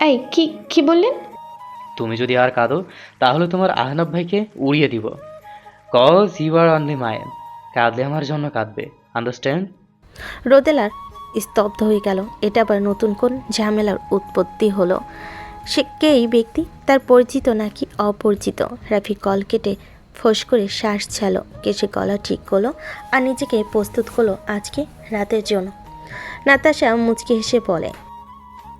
এই কি কি বললেন? তুমি যদি আর কাঁদো তাহলে তোমার আহনাব ভাইকে উড়িয়ে দিব। Cause you are only mind. কাঁদলে আমার জন্য কাঁদবে, আন্ডারস্ট্যান্ড? রোদেলার স্তব্ধ হয়ে গেল। এটা আবার নতুন কোন ঝামেলার উৎপত্তি হলো? সে কে এই ব্যক্তি? তার পরিচিত নাকি অপরিচিত? রাফি কল কেটে ফোঁস করে শ্বাস ছাড়ল, কেসে গলা ঠিক করলো আর নিজেকে প্রস্তুত করলো আজকে রাতের জন্য। নাতাশা মুচকি হেসে বলে,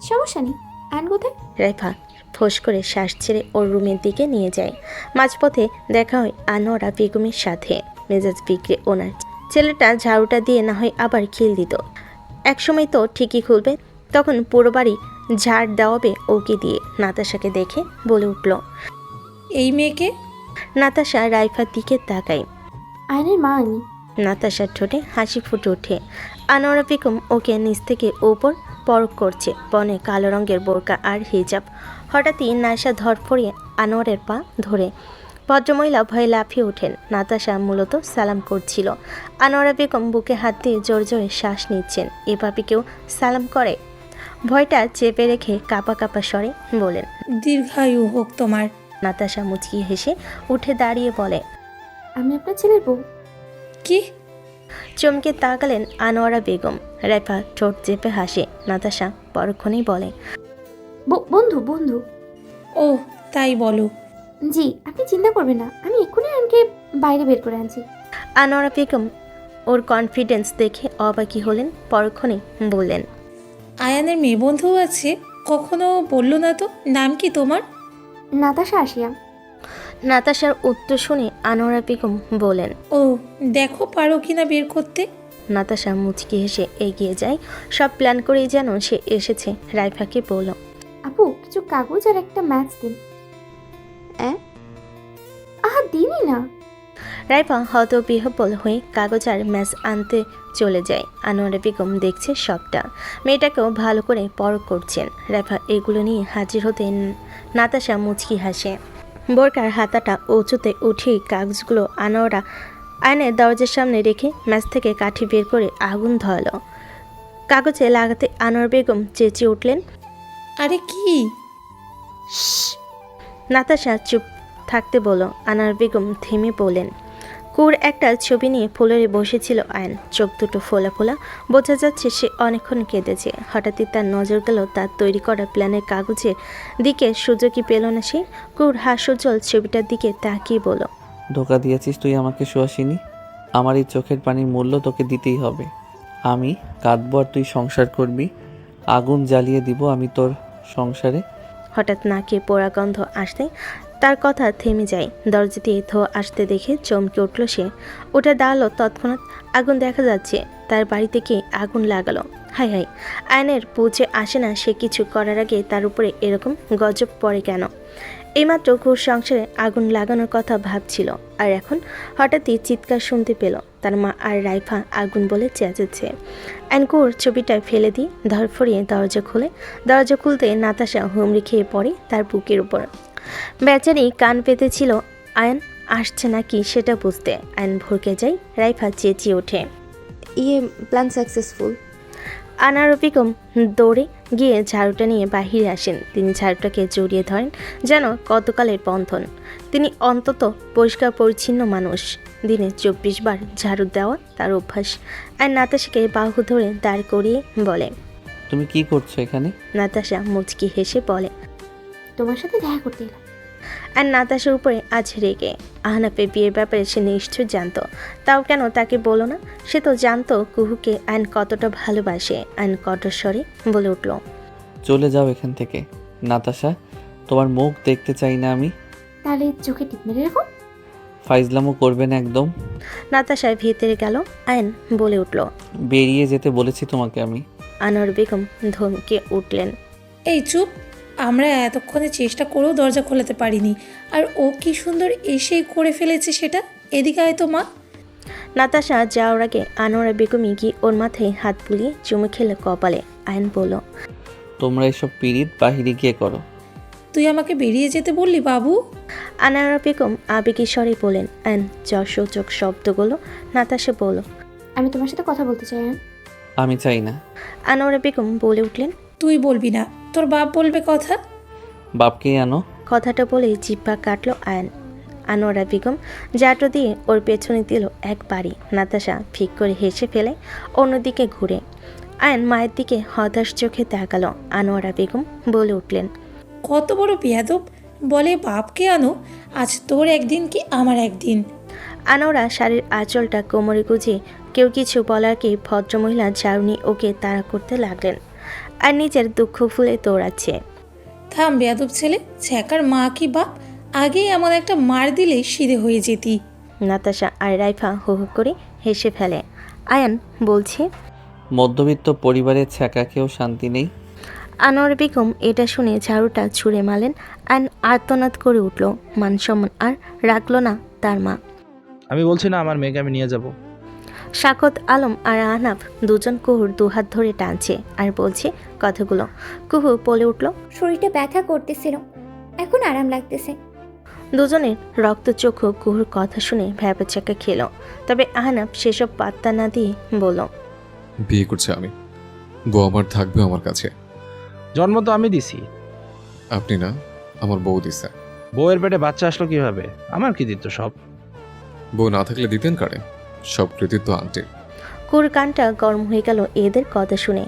সমস্যা নেই। আন কোথায়? রাইফা ফোঁস করে শ্বাস ছেড়ে ওর রুমের দিকে নিয়ে যায়। মাঝপথে দেখা হয় আনোয়ারা বেগমের সাথে। মেজাজ বিগড়ে ওনার। ছেলেটা ঝাড়ুটা দিয়ে না হয় আবার খিল দিত। একসময় তো ঠিকই খুলবে, তখন পুরো বাড়ি ঝাড় দেওয়াবে ওকে দিয়ে। নাতাশাকে দেখে বলে উঠল। এই মেয়েকে? নাতাশা রাইফার দিকে তাকায়। আয়নের মা আমি। নাতাশার ঠোঁটে হাসি ফুটে ওঠে। আনোয়ারা বেগম ওকে নিচ থেকে ওপর পরক করছে, পরনে কালো রঙের বোরকা আর হিজাব। হঠাৎই নায়শা ধরফড়িয়ে আনোয়ারের পা ধরে। ভদ্রমহিলা ভয়ে লাফিয়ে ওঠেন। নাতাশা মূলত সালাম করছিল। আনোয়ারা বেগম বুকে হাত দিয়ে জোরে জোরে শ্বাস নিচ্ছেন। এভাবে কেউ সালাম করে? ভয়টা চেপে রেখে কাঁপা কাঁপা স্বরে বলেন, দীর্ঘায়ু হোক তোমার। নাতাশা মুচকি হেসে উঠে দাঁড়িয়ে বলে, আমি আপনার ছেলের বউ। কি? চমকে তাকালেন আনোয়ারা বেগম। রাইফা ঠোঁট চেপে হাসে। নাতাশা পরক্ষণেই বলে, বন্ধু বন্ধু। ও তাই বলো। জি, আপনি চিন্তা করবেন না, আমি এক্ষুনি আনকে বাইরে বের করে আনছি। আনোয়ারা বেগম ওর কনফিডেন্স দেখে অবাকি হলেন। পরক্ষণে বললেন, আয়ানের মেয়ে বন্ধুও আছে? কখনো বললো না তো। নাম কি তোমার? নাতাশা আসিয়া। নাতাশার উত্তর শুনে আনোয়ারা বেগম বলেন, ও, দেখো পারো কিনা বের করতে। নাতাশা মুচকি হেসে এগিয়ে যায়। সব প্ল্যান করেই যেন সে এসেছে। রাইফাকে বলল, আপু কিছু কাগজ আর একটা ম্যাচ দিন। আহা দিনই না। রাইফা হতবিহ্বল হয়ে কাগজ আর ম্যাচ আনতে চলে যায়। আনোয়ারা বেগম দেখছে সবটা। মেয়েটাকেও ভালো করে পরখ করছেন। রাইফা এগুলো নিয়ে হাজির হতে নাতাশা মুচকি হাসে। বোরকার হাতাটা উঁচুতে উঠিয়ে কাগজগুলো আনোয়ারা আয়নের দরজার সামনে রেখে ম্যাচ থেকে কাঠি বের করে আগুন ধরালো। কাগজে লাগাতে আনোয়ার বেগম চেঁচিয়ে উঠলেন। আরে কি? নাতাশা চুপ থাকতে বলো। আনোয়ার বেগম থেমে বললেন, কুর একটা ছবি নিয়ে ফুলরে বসেছিল আয়ন। চোখ দুটো ফোলা ফোলা, বোঝা যাচ্ছে সে অনেকক্ষণ কেঁদেছে। হঠাৎই তার নজর গেল তার তৈরি করা প্ল্যানের কাগজের দিকে। সুযোগই পেল না সে। কুর হাস্যজ্জ্বল ছবিটার দিকে তাকিয়ে বলো, ধোকা দিয়েছিস তুই আমাকে, সুহাসিনী। আমার এই চোখের পানির মূল্য তোকে দিতেই হবে। আমি কাঁদবো আর তুই সংসার করবি। আগুন জ্বালিয়ে দিব আমি তোর সংসারে। হঠাৎ নাকে পোড়া গন্ধ আসতে তার কথা থেমে যায়। দরজা দিয়ে ধোয়া আসতে দেখে চমকে উঠল সে। ওটা দাঁড়ালো তৎক্ষণাৎ। আগুন দেখা যাচ্ছে। তার বাড়ি থেকে আগুন লাগালো। হাই হাই, আয়নের পৌঁছে আসে না সে কিছু করার আগে তার উপরে এরকম গজব পড়ে কেন? এইমাত্র ঘোর সংসারে আগুন লাগানোর কথা ভাবছিল, আর এখন হঠাৎই চিৎকার শুনতে পেল। তার মা আর রাইফা আগুন বলে চেঁচাচ্ছে। অ্যানকুর ছবিটা ফেলে দিয়ে ধরফড়িয়ে দরজা খুলে। দরজা খুলতে নাতাশা হুমড়ি খেয়ে পড়ে তার বুকের উপর। বেচারি কান পেতেছিল আয়ন আসছে নাকি সেটা বুঝতে। আয়ন ভরকে যায়। রাইফা চেঁচিয়ে ওঠে, প্ল্যান সাকসেসফুল। আনোয়ারা বেগম দৌড়ে গিয়ে ঝাড়ুটা নিয়ে বাহিরে আসেন। তিনি ঝাড়ুটাকে জড়িয়ে ধরেন যেন কতকালের বন্ধন। তিনি অন্তত পরিষ্কার পরিচ্ছন্ন মানুষ। দিনে 24 বার ঝাড়ু দেওয়া তার অভ্যাস। আর নাতাশাকে বাহু ধরে দাঁড় করিয়ে বলে, তুমি কি করছো এখানে? নাতাশা মুচকি হেসে বলে, তোমার সাথে দেখা করতে এলাম। আর নাতাশার উপরে আজ রেগে। আহনাফের বিয়ের ব্যাপারে সে নিশ্চয় জানতো, তাও কেন তাকে বলো না? সে তো জানতো কুহুকে আইন কতটা ভালোবাসে। আইন কঠোর স্বরে বলে উঠল, চলে যাও এখান থেকে। নাতাশা, তোমার মুখ দেখতে চাই না আমি। তাহলে চোখে টিপ মেরে রেখো। ফাইজলামও করবে না একদম। নাতাশা ভিতরে গেল। আইন বলে উঠল, বেরিয়ে যেতে বলেছি তোমাকে আমি। আনোয়ার বেগম ধমকে উঠলেন, এই চুপ। আমরা এতক্ষণে চেষ্টা করেও দরজা খোলাতে পারিনি, আর ও কি সুন্দর এসেই করে ফেলেছে সেটা। এদিকে আয় তো মা। নাতাশা যাওয়ার আগে আনোয়ারা বেগমই গিয়ে ওর মাথায় হাত বুলিয়ে চুমু খেলে কপালে। আইন বলল, তোমরা এসব পিরিত বাহিরে গিয়ে করো। তুই আমাকে বেরিয়ে যেতে বললি বাবু? আনোয়ারা বেগম আবেগী স্বরে বলেন। আইন যশোচক শব্দগুলো। নাতাশা বলল, আমি তোমার সাথে কথা বলতে চাই। আমি চাই না। আনোয়ারা বেগম বলে উঠলেন, তুই বলবি না। তোর বাপ বলবে কথা। বাপকে আনো। কথাটা বলেই জিহ্বা কাটলো আয়ান। আনোয়ারা বেগম জাটো দিয়ে ওর পেছনে দিল এক বাড়ি। নাতাশা ফিক করে হেসে ফেলে অন্যদিকে ঘুরে। আয়ান মায়ের দিকে হতাশ চোখে তাকালো। আনোয়ারা বেগম বলে উঠলেন, কত বড় বেয়াদব, বলে বাপকে আনো। আজ তোর একদিন কি আমার একদিন। আনোয়ারা শাড়ির আঁচলটা কোমরে গুজে কেউ কিছু বলারকে ভদ্রমহিলা ঝাড়ুনি ওকে তাড়া করতে লাগলেন আর নিজের দুঃখ ভুলে দৌড়াচ্ছে। থাম বেয়াদব ছেলে, ছ্যাকার মা কি বাপ, আগেই এমন একটা মার দিলে সিধে হয়ে যেতি। নাতাশা আর রাইফা হো হো করে হেসে ফেলে। আয়ান বলছে, মধ্যবিত্ত পরিবারের ছ্যাঁকাকেও শান্তি নেই। আনোয়ার বেগম এটা শুনে ঝাড়ুটা ছুঁড়ে মারলেন। আয়ন আর্তনাদ করে উঠল। মান সম্মান আর রাখল না তার মা। আমি বলছি না আমার মেয়েকে আমি নিয়ে যাব। শাকত আলম আর আহনাফ দুজন কুহুর দুহাত ধরে টানছে আর বলছে কথাগুলো। কুহু বলে উঠল, শরীরটা ব্যথা করতেছিল, এখন আরাম লাগতেছে। দুজনের রক্তচক্ষু কুহুর কথা শুনে ভ্যাবাচাকা খেল। তবে আহনাফ সেসব পাত্তা না দিয়ে বলল, বিয়ে করছে আমি, বউ আমার থাকবে আমার কাছে। জন্ম তো আমি দিছি। আপনি না, আমার বউ দিছে। বউয়ের পেটে বাচ্চা আসলো কিভাবে? আমার কৃতিত্ব সব। বউ না থাকলে দিতেন কারে? সব কৃতিত্ব আন্টির। কুহুর কানটা গরম হয়ে গেল এদের কথা শুনে।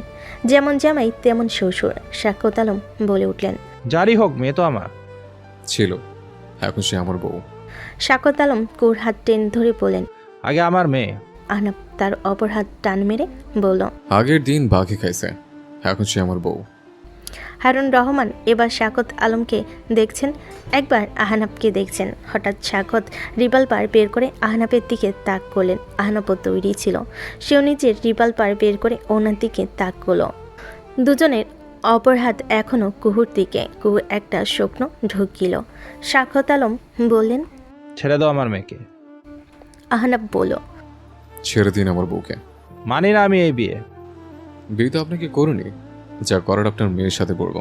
যেমন জামাই তেমন শ্বশুর। শাকত আলম বলে উঠলেন, যারই হোক মেয়ে তো আমার। ছিল, এখন সে আমার বউ। শাকত আলম কুহুর হাত টেন ধরে বলেন। আগে আমার মেয়ে। আহনাফ তার অপর হাত টান মেরে বলল, আগের দিন বাঘে খাইছে, এখন সে আমার বউ। হারুন রহমান এবার শাকত আলমকে দেখছেন, একবার আহনাফকে দেখছেন। হঠাৎ শাকত রিভলভার বের করে আহনাফের দিকে তাক করলেন। আহনাফও তৈরি ছিল। সেও নিজের রিভলভার বের করে ওনার দিকে তাক করলো। দুজনের অপর হাত এখনও কুহুর দিকে। কুহু একটা শুকনো ঢুকিল। শাকত আলম বললেন, ছেড়ে দাও আমার মেয়েকে। আহনাফ বলল, ছেড়ে দিন আমার বউকে। মানি না আমি এই বিয়ে। বিয়ে তো আপনাকে করুনি, যা করার আপনার মেয়ের সাথে করবো।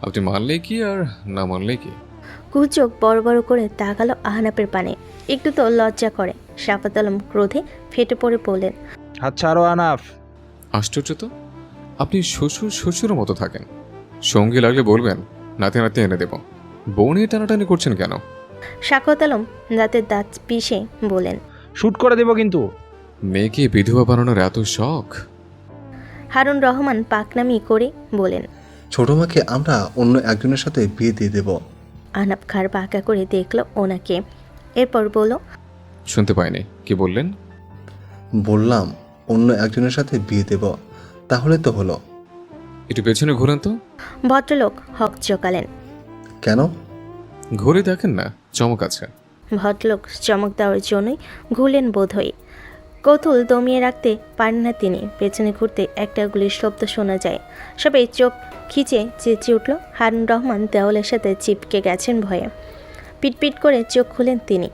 আপনি মানলেই কি আর না মানলেই কি। কুহু চোখ বড় বড় করে তাকালো আহনাফের পানে। একটু তো লজ্জা করে। শাকত আলম ক্রোধে ফেটে পড়ে বললেন, হাত ছাড়ো আনাফ। আশ্চর্য তো, আপনি শ্বশুরের মতো থাকেন। সঙ্গী লাগলে বলবেন, নাতি নাতি এনে দেব। বউ নিয়ে টানাটানি করছেন কেন? শাকত আলম দাঁতের দাঁত পিষে বলেন, শুট করে দেব কিন্তু। মেয়েকে বিধবা বানানোর এত শখ? হারুন রহমান পাকনামি করে বলেন, ছোট মাকে আমরা অন্য একজনের সাথে বিয়ে দিয়ে দেব। আহনাফ ঘাড় বাঁকা করে দেখল ওনাকে। এরপর বলল, শুনতে পাইনি, কি বললেন? বললাম অন্য একজনের সাথে বিয়ে দেব, তাহলে তো হলো। একটু পেছনে ঘুরেন তো। ভদ্রলোক হক চকালেন। কেন? ঘুরে দেখেন না, চমক আছে। ভদ্রলোক চমক দেওয়ার জন্যই ঘুরলেন বোধহয়। কৌতূহল দমিয়ে রাখতে পারেন না তিনি। পেছনে ঘুরতে একটা গুলির শব্দ শোনা যায়। সবাই চোখ খিচে চেঁচিয়ে উঠল। হারুন রহমান দেওয়ালের সাথে চিপকে গেছেন ভয়ে। পিটপিট করে চোখ খুলেন তিনি।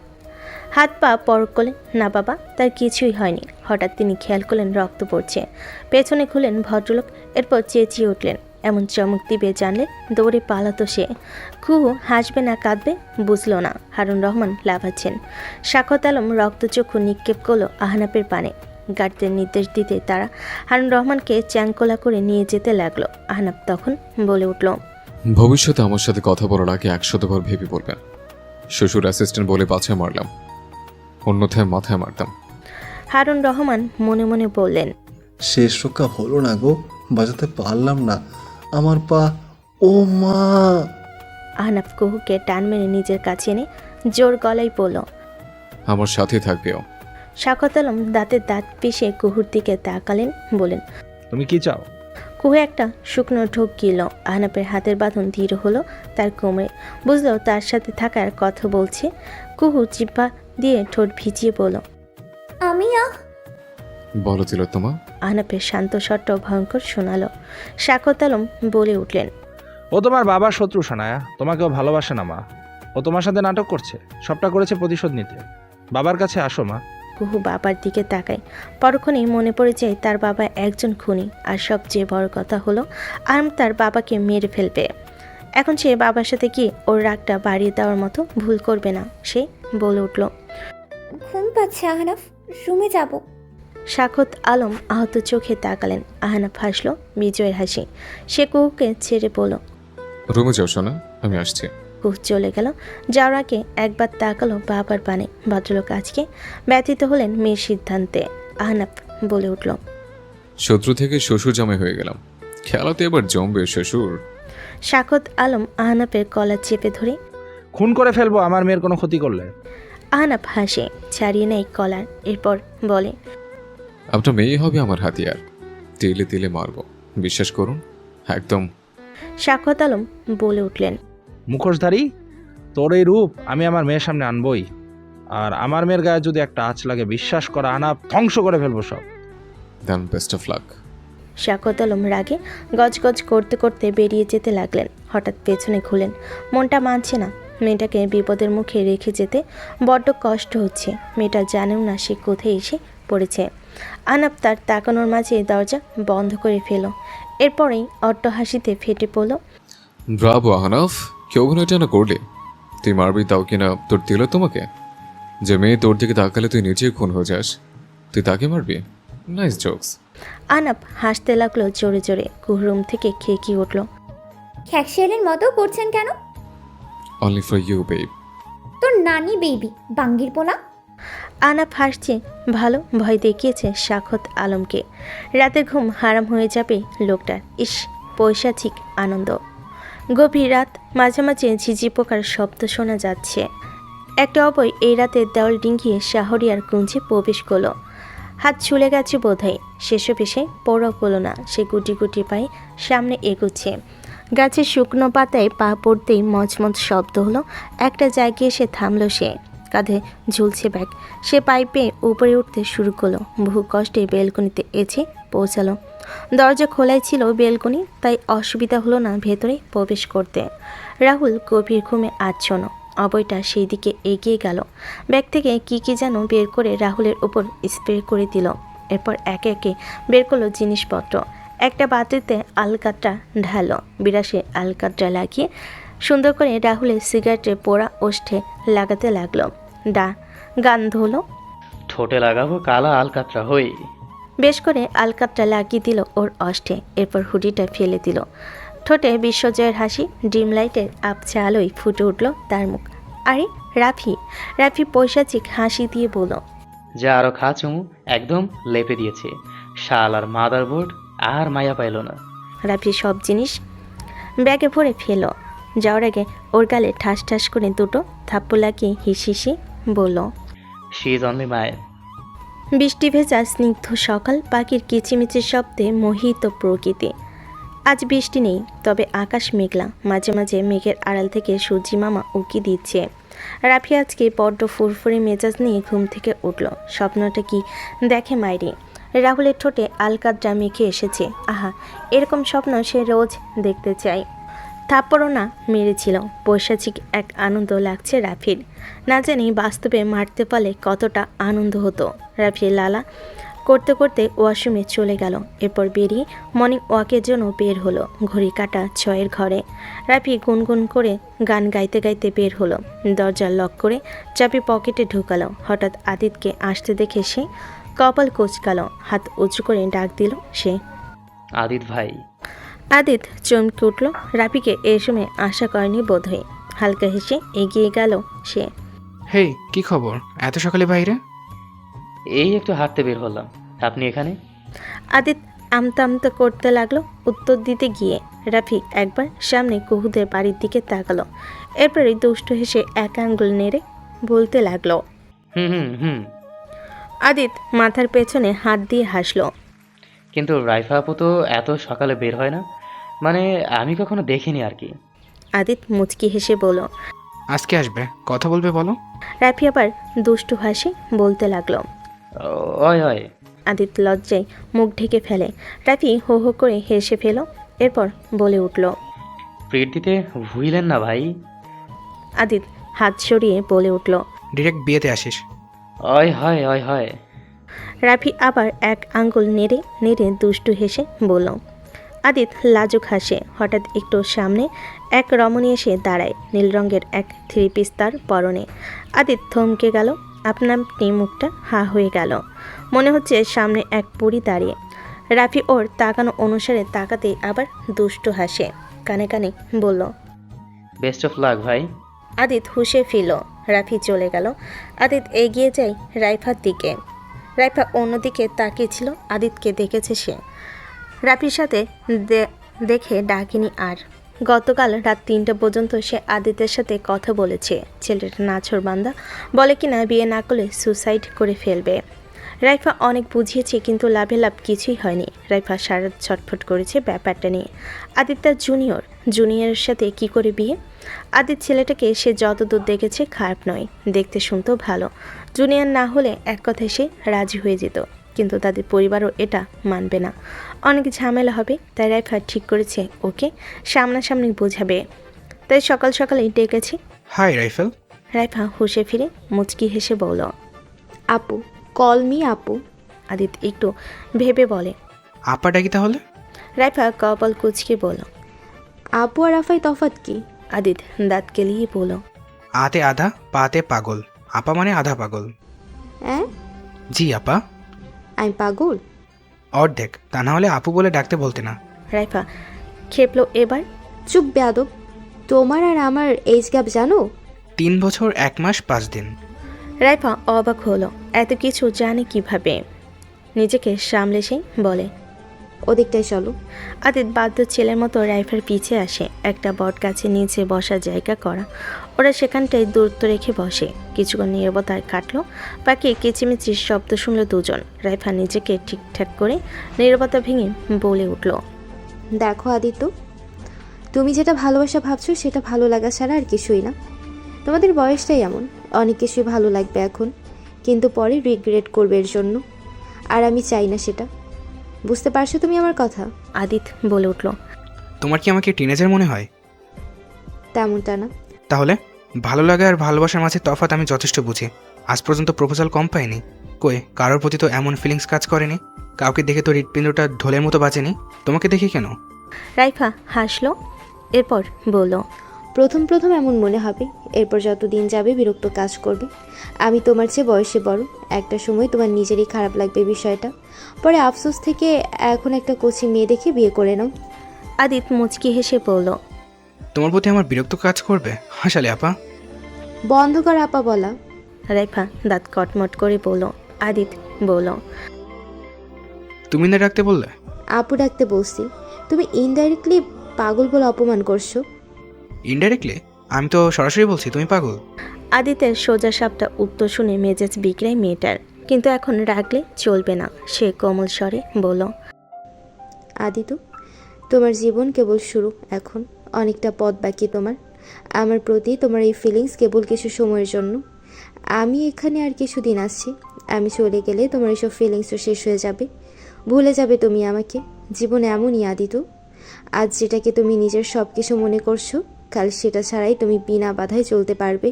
হাত পা পরক করলেন, না বাবা তার কিছুই হয়নি। হঠাৎ তিনি খেয়াল করলেন রক্ত পড়ছে। পেছনে খুলেন ভদ্রলোক। এরপর চেঁচিয়ে উঠলেন। এমন চমক দিবে জানলে দৌড়ে পালাতো সে। কুহু হাসবে না কাঁদবে বুঝল না। হারুন রহমান লাফাচ্ছেন। শাকত আলম রক্তচক্ষু নিক্ষেপ করলো আহনাফের পানে। গার্ডদের নির্দেশ দিতে তারা হারুন রহমানকে চ্যাংকোলা করে নিয়ে যেতে লাগলো। আহনাফ তখন বলে উঠল, ভবিষ্যতে আমার সাথে কথা বলার আগে 100 বার ভেবে বলবেন। শ্বশুর অ্যাসিস্ট্যান্ট বলে পাছে মারলাম, অন্যথায় মাথায় মারতাম। হারুন রহমান মনে মনে বললেন, শেষ রক্ষা হলো না গো, বাজাতে পারলাম না, আমার পা। ও মা! আহনাফ কুহুকে টান মেরে নিজের কাছে এনে জোর গলায় বলল। আমার সাথে থাকবেও। শাকত আলম দাঁতের দাঁত পিষে কুহুর দিকে তাকালেন, বলেন, তুমি কি চাও? কুহু একটা শুকনো ঢোক গিল। আহনাফের হাতের বাঁধন ধীর হলো তার কোমরে। বুঝলো তার সাথে থাকার কথা বলছে। কুহু জিহ্বা দিয়ে ঠোঁট ভিজিয়ে বলল, আমি বলো তিলোত্তমা। আহনাফের শান্ত স্বরটা ভয়ঙ্কর শোনালো। শাকত আলম বলে উঠলেন, ও তোমার বাবার শত্রু সানায়া, তোমাকেও ভালোবাসে না মা। ও তোমার সাথে নাটক করছে, সবটা করেছে প্রতিশোধ নিতে। বাবার কাছে আসো মা। কুহু বাবার দিকে তাকায়। পরক্ষণেই মনে পড়ে যায় তার বাবা একজন খুনি। আর সবচেয়ে বড় কথা হলো আরম তার বাবাকে মেরে ফেলবে। এখন সে বাবার সাথে কি ওর রাগটা বাড়িয়ে দেওয়ার মতো ভুল করবে না। সে বলে উঠল, ঘুম পাচ্ছে আহনাফ, রুমে যাব। সাখত আলম আহত চোখে তাকালেন। আহনাফ হাসল বিজয়ের হাসি। সে কুহুকে ছেড়ে বলল। রুমে যাও শোনা, আমি আসছি। কুহ চলে গেল। যাওয়ার আগে একবার তাকালো বাবার পানে। ভদ্রলোক আজকে ব্যথিত হলেন মেয়ের সিদ্ধান্তে। আহনাফ বলে উঠল। শত্রু থেকে শ্বশুর জামাই হয়ে গেলাম, খেলাতে এবার জমবে শ্বশুর। সাখত আলম আহনাফের কলার চেপে ধরে। খুন করে ফেলবো আমার মেয়ের কোনো ক্ষতি করলে। আহনাফ হাসে, ছাড়িয়ে নেয় কলার। এরপর বলে। আপনার মেয়ে হবে আমার হাতিয়ার, তেলে তেলে মারবো, বিশ্বাস করুন একদম। সাখত আলম বলে উঠলেন। মুখোশধারী, তোর এই রূপ আমি আমার মেয়ের সামনে আনবই। আর আমার মেয়ের গায়ে যদি একটা আঁচ লাগে, বিশ্বাস করা আহনাফ, ধ্বংস করে ফেলবো সব। দেন best of luck. Sakhawat Alam রাগে গজগজ করতে করতে বেরিয়ে যেতে লাগলেন। হঠাৎ পেছনে ঘুরলেন। মনটা মানছে না, মেয়েটাকে বিপদের মুখে রেখে যেতে বড্ড কষ্ট হচ্ছে। মেয়েটা জানেও না সে কোথায় এসে পড়েছে। আহনাফ তার তাকানোর মাঝে দরজা বন্ধ করে ফেল। এরপরেই অট্ট হাসিতে ফেটে পড়ল। ব্রাভো আহনাফ, কি অভিনয়টা না করলে। তুই মারবি তাও কিনা তোর দিল তোমাকে। যে মেয়ে তোর দিকে তাকালে তুই নিজেই খুন হয়ে যাস, তুই তাকে মারবি। Nice jokes. আহনাফ হাসতে লাগলো জোরে জোরে। কুহরুম থেকে খেয়ে উঠল। খ্যাকশিয়ালের মতো করছেন কেন? Only for you babe. তোর নানি বেবি বাঙ্গির পোলা। আহনাফ হাসছে। ভালো ভয় দেখিয়েছে সাখত আলমকে। রাতের ঘুম হারাম হয়ে যাবে লোকটার। ইস, পৈশাচিক আনন্দ। গভীর রাত, মাঝে মাঝে ঝিঝি পোকার শব্দ শোনা যাচ্ছে। একটা অবয় এই রাতে দেওয়াল ডিঙ্গিয়ে শাহরিয়ার কুঞ্জে প্রবেশ করলো। হাত ছুলে গেছে বোধহয়। শেষও পেশে পড়াও পড়ল না। সে গুটি গুটি পায়ে সামনে এগোচ্ছে। গাছের শুকনো পাতায় পা পড়তেই মচমচ শব্দ হলো। একটা জায়গায় এসে থামলো সে। কাঁধে ঝুলছে ব্যাগ। সে পাইপে উপরে উঠতে শুরু করলো। বহু কষ্টে বেলকনিতে এসে পৌঁছালো। দরজা খোলাই ছিল বেলকনি, তাই অসুবিধা হলো না ভেতরে প্রবেশ করতে। রাহুল গভীর ঘুমে আচ্ছন্ন। অবয়টা সেই দিকে এগিয়ে গেল। ব্যাগ থেকে কি যেন বের করে রাহুলের উপর স্প্রে করে দিল। এরপর একে একে বের করলো জিনিসপত্র। একটা বাতিতে আলকাট্রা ঢালো। বিরাসে আলকাট্রা লাগিয়ে সুন্দর করে রাহুলের সিগারেটে পোড়া ওষ্ঠে লাগাতে লাগলো। গান ধরলো। ঠোঁটে লাগাবো কালা আলকাতরা হই। বেশ করে আলকাট্রা লাগিয়ে দিল ওর ওষ্ঠে। এরপর হুডিটা ফেলে দিল। ঠোঁটে বিশ্বজয়ের হাসি। ডিম লাইটের আবছা আলোয় ফুটে উঠল তার মুখ। আরে রাফি পৈশাচিক হাসি দিয়ে বলল। যা আরো খা চুমু, একদম লেপে দিয়েছে। শাল আর মাদারবোর্ড আর মায়া পাইল না। রাফি সব জিনিস ব্যাগে ভরে ফেল। যাওয়ার আগে ওর গালে ঠাস ঠাস করে দুটো থাপ্পড় লাগিয়ে হিসি বলল। শি ইজ অনলি মায়ের। বৃষ্টি ভেজা স্নিগ্ধ সকাল, পাখির কিচিমিচির শব্দে মোহিত প্রকৃতি। আজ বৃষ্টি নেই, তবে আকাশ মেঘলা। মাঝে মাঝে মেঘের আড়াল থেকে সূর্যি মামা উকি দিচ্ছে। রাফি আজকে বড্ড ফুরফুরে মেজাজ নিয়ে ঘুম থেকে উঠল। স্বপ্নটা কি দেখে মাইরি। রাহুলের ঠোঁটে আলকাট্রা মেখে এসেছে। আহা, এরকম স্বপ্ন সে রোজ দেখতে চায়। থাপ্পড়ও না মেরেছিল। পৈশাচিক এক আনন্দ লাগছে রাফির। না জানি বাস্তবে মারতে পারলে কতটা আনন্দ হতো। রাফি লালা করতে করতে ওয়াশরুমে চলে গেল। এরপর বেরিয়ে মর্নিং ওয়াকের জন্য বের হলো। ঘড়ি কাটা 6-এর ঘরে। রাফি গুনগুন করে গান গাইতে গাইতে বের হলো। দরজা লক করে চাবি পকেটে ঢুকালো। হঠাৎ আদিতকে আসতে দেখে সে কপাল কোঁচকালো। হাত উঁচু করে ডাক দিল সে। আদিত ভাই। আদিত চমকে উঠল। রাফিকে এই সময় আশা করেনি বোধহয়। হালকা হেসে এগিয়ে গেল সে। হেই, কি খবর এত সকালে বাইরে? এই একটু হাঁটতে বের হলাম, আপনি এখানে? আদিত আমতা করতে লাগলো উত্তর দিতে গিয়ে। রাফি একবার সামনে কুহুদের বাড়ির দিকে তাকালো। এরপরে দুষ্ট হেসে এক আঙ্গুল নেড়ে বলতে লাগলো। হুম। আদিত মাথার পেছনে হাত দিয়ে হাসলো। কিন্তু রাইফা আপু তো এত সকালে বের হয় না, মানে আমি কখনো দেখিনি আর কি। আদিত মুচকি হেসে বলল। আজকে আসবে, কথা বলবে বলো। রাফি আবার দুষ্টু হাসি বলতে লাগলো। ওই। আদিত লজ্জায় মুখ ঢেকে ফেলে। রাফি হো হো করে হেসে ফেল। এরপর বলে উঠল। ট্রিট দিতে ভুইলেন না ভাই। আদিত হাত সরিয়ে বলে উঠল। ডিরেক্ট বিয়েতে আসিস। ওই হয়। রাফি আবার এক আঙ্গুল নেড়ে নেড়ে দুষ্টু হেসে বলল। আদিত লাজুক হাসে। হঠাৎ একটু সামনে এক রমণী এসে দাঁড়ায়। নীল রঙের এক 3 পিস তার পরনে। আদিত থমকে গেল। আপনা আপনি মুখটা হা হয়ে গেল। মনে হচ্ছে সামনে এক পরী দাঁড়িয়ে। রাফি ওর তাকানো অনুসারে তাকাতেই আবার দুষ্টু হাসে, কানে কানে বলল, বেস্ট অফ লাক ভাই। আদিত হুঁশে ফিরল। রাফি চলে গেল। আদিত এগিয়ে যায় রাইফার দিকে। রাইফা অন্যদিকে তাকিয়েছিল। আদিতকে দেখেছে সে। রাফির সাথে দেখে ডাকিনি আর। গতকাল রাত 3টা পর্যন্ত সে আদিতের সাথে কথা বলেছে। ছেলেটা নাছোড়বান্দা, বলে কিনা বিয়ে না করলে সুসাইড করে ফেলবে। রাইফা অনেক বুঝিয়েছে কিন্তু লাভে লাভ কিছুই হয়নি। রাইফা সারা ছটফট করেছে ব্যাপারটা নিয়ে। আদিত তার জুনিয়রের সাথে কি করে বিয়ে? আদিত ছেলেটাকে সে যতদূর দেখেছে খারাপ নয়, দেখতে শুনতেও ভালো। জুনিয়র না হলে এক কথায় সে রাজি হয়ে যেত, কিন্তু তাদের পরিবারও এটা মানবে না, অনেক ঝামেলা হবে। তাই রাইফা ঠিক করেছে ওকে সামনাসামনি বোঝাবে। তাই সকাল সকালেই ডেকেছি। High rifle. রাইফা হুঁশে ফিরে মুচকি হেসে বলল, আপু, কল মি আপু। আদিত একটু ভেবে বলে, আপা ডাকি তাহলে? রাইফা কপাল কুচকে বলল, আপু আর আফাই তফাৎ কি? আদিত দাঁত কেলিয়ে বলল, আতে আধা পাতে পাগল, আপা মানে আধা পাগল। হ্যাঁ, জি আপা। আমি পাগল? অর্ধেক, তা না হলে আপু বলে ডাকতে বলতে না। রাইফা খেপলো এবার। চুপ বেয়াদব, তোমার আর আমার এজ গ্যাপ জানো? 3 বছর 1 মাস 5 দিন। রাইফা অবাক হলো, এত কিছু জানে কিভাবে। নিজেকে সামলে সে বলে, ওদিকটাই চলো। আদিত বাধ্য ছেলের মতো রাইফার পিছে আসে। একটা বট গাছে নিচে বসার জায়গা করা, ওরা সেখানটায় দূরত্ব রেখে বসে। কিছুক্ষণ নীরবতায় কাটলো। পাখি কিচিমিচির শব্দ শুনলো দুজন। রাইফা নিজেকে ঠিকঠাক করে নীরবতা ভেঙে বলে উঠল, দেখো আদিত্য, তুমি যেটা ভালোবাসা ভাবছো সেটা ভালো লাগা ছাড়া আর কিছুই না। তোমাদের বয়সটাই এমন, অনেক কিছুই ভালো লাগবে এখন, কিন্তু পরে রিগ্রেট করবে এর জন্য। আর আমি চাই না সেটা। বুঝতে পারছো তুমি আমার কথা? আদিত বলে উঠল, তোমার কি আমাকে টিনেজার মনে হয়? তেমনটা না। তাহলে ভালো লাগা আর ভালোবাসার মাঝে তফাৎ আমি যথেষ্ট বুঝি। আজ পর্যন্ত প্রপোজাল কম পাইনি। কই, কারোর প্রতি তো এমন ফিলিংস কাজ করেনি। কাউকে দেখে তো হৃৎপিণ্ডটা ঢোলের মতো বাজেনি। তোমাকে দেখে কেন? রাইফা হাসলো, এরপর বলল, প্রথম প্রথম এমন মনে হবে, এরপর যত দিন যাবে বিরক্ত কাজ করবে। আমি তোমার চেয়ে বয়সে বড়, একটা সময় তোমার নিজেরই খারাপ লাগবে বিষয়টা। পরে আফসোস থেকে এখন একটা কোচিং মেয়ে দেখে বিয়ে করে নাও। আদিত মুচকি হেসে বলল, তোমার প্রতি আমার বিরক্ত কাজ করবে? হাসালে আপা। বন্ধ কর আপা বলা। রাইফা দাঁত কটমট করে বলল। আদিত বলল, তুমি না ডাকতে বললে? আপু ডাকতে বলছি, তুমি ইনডাইরেক্টলি পাগল বলে অপমান করছো। ইনডাইরেক্টলি? আমি তো সরাসরি বলছি তুমি পাগল। আদিতের সোজা সাপটা উত্তর শুনে মেজাজ বিগড়ায় মেয়েটার, কিন্তু এখন রাগলে চলবে না। সে কোমল স্বরে বলল, আদিত্য, তোমার জীবন কেবল শুরু, এখন অনেকটা পথ বাকি তোমার। আমার প্রতি তোমার এই ফিলিংস কেবল কিছু সময়ের জন্য। আমি এখানে আর কিছুদিন আসছি। আমি চলে গেলে তোমার এইসব ফিলিংসও শেষ হয়ে যাবে, ভুলে যাবে তুমি আমাকে। জীবন এমনই আদিত্য, আজ যেটাকে তুমি নিজের সব কিছু মনে করছো, কাল সেটা ছাড়াই তুমি বিনা বাধায় চলতে পারবে।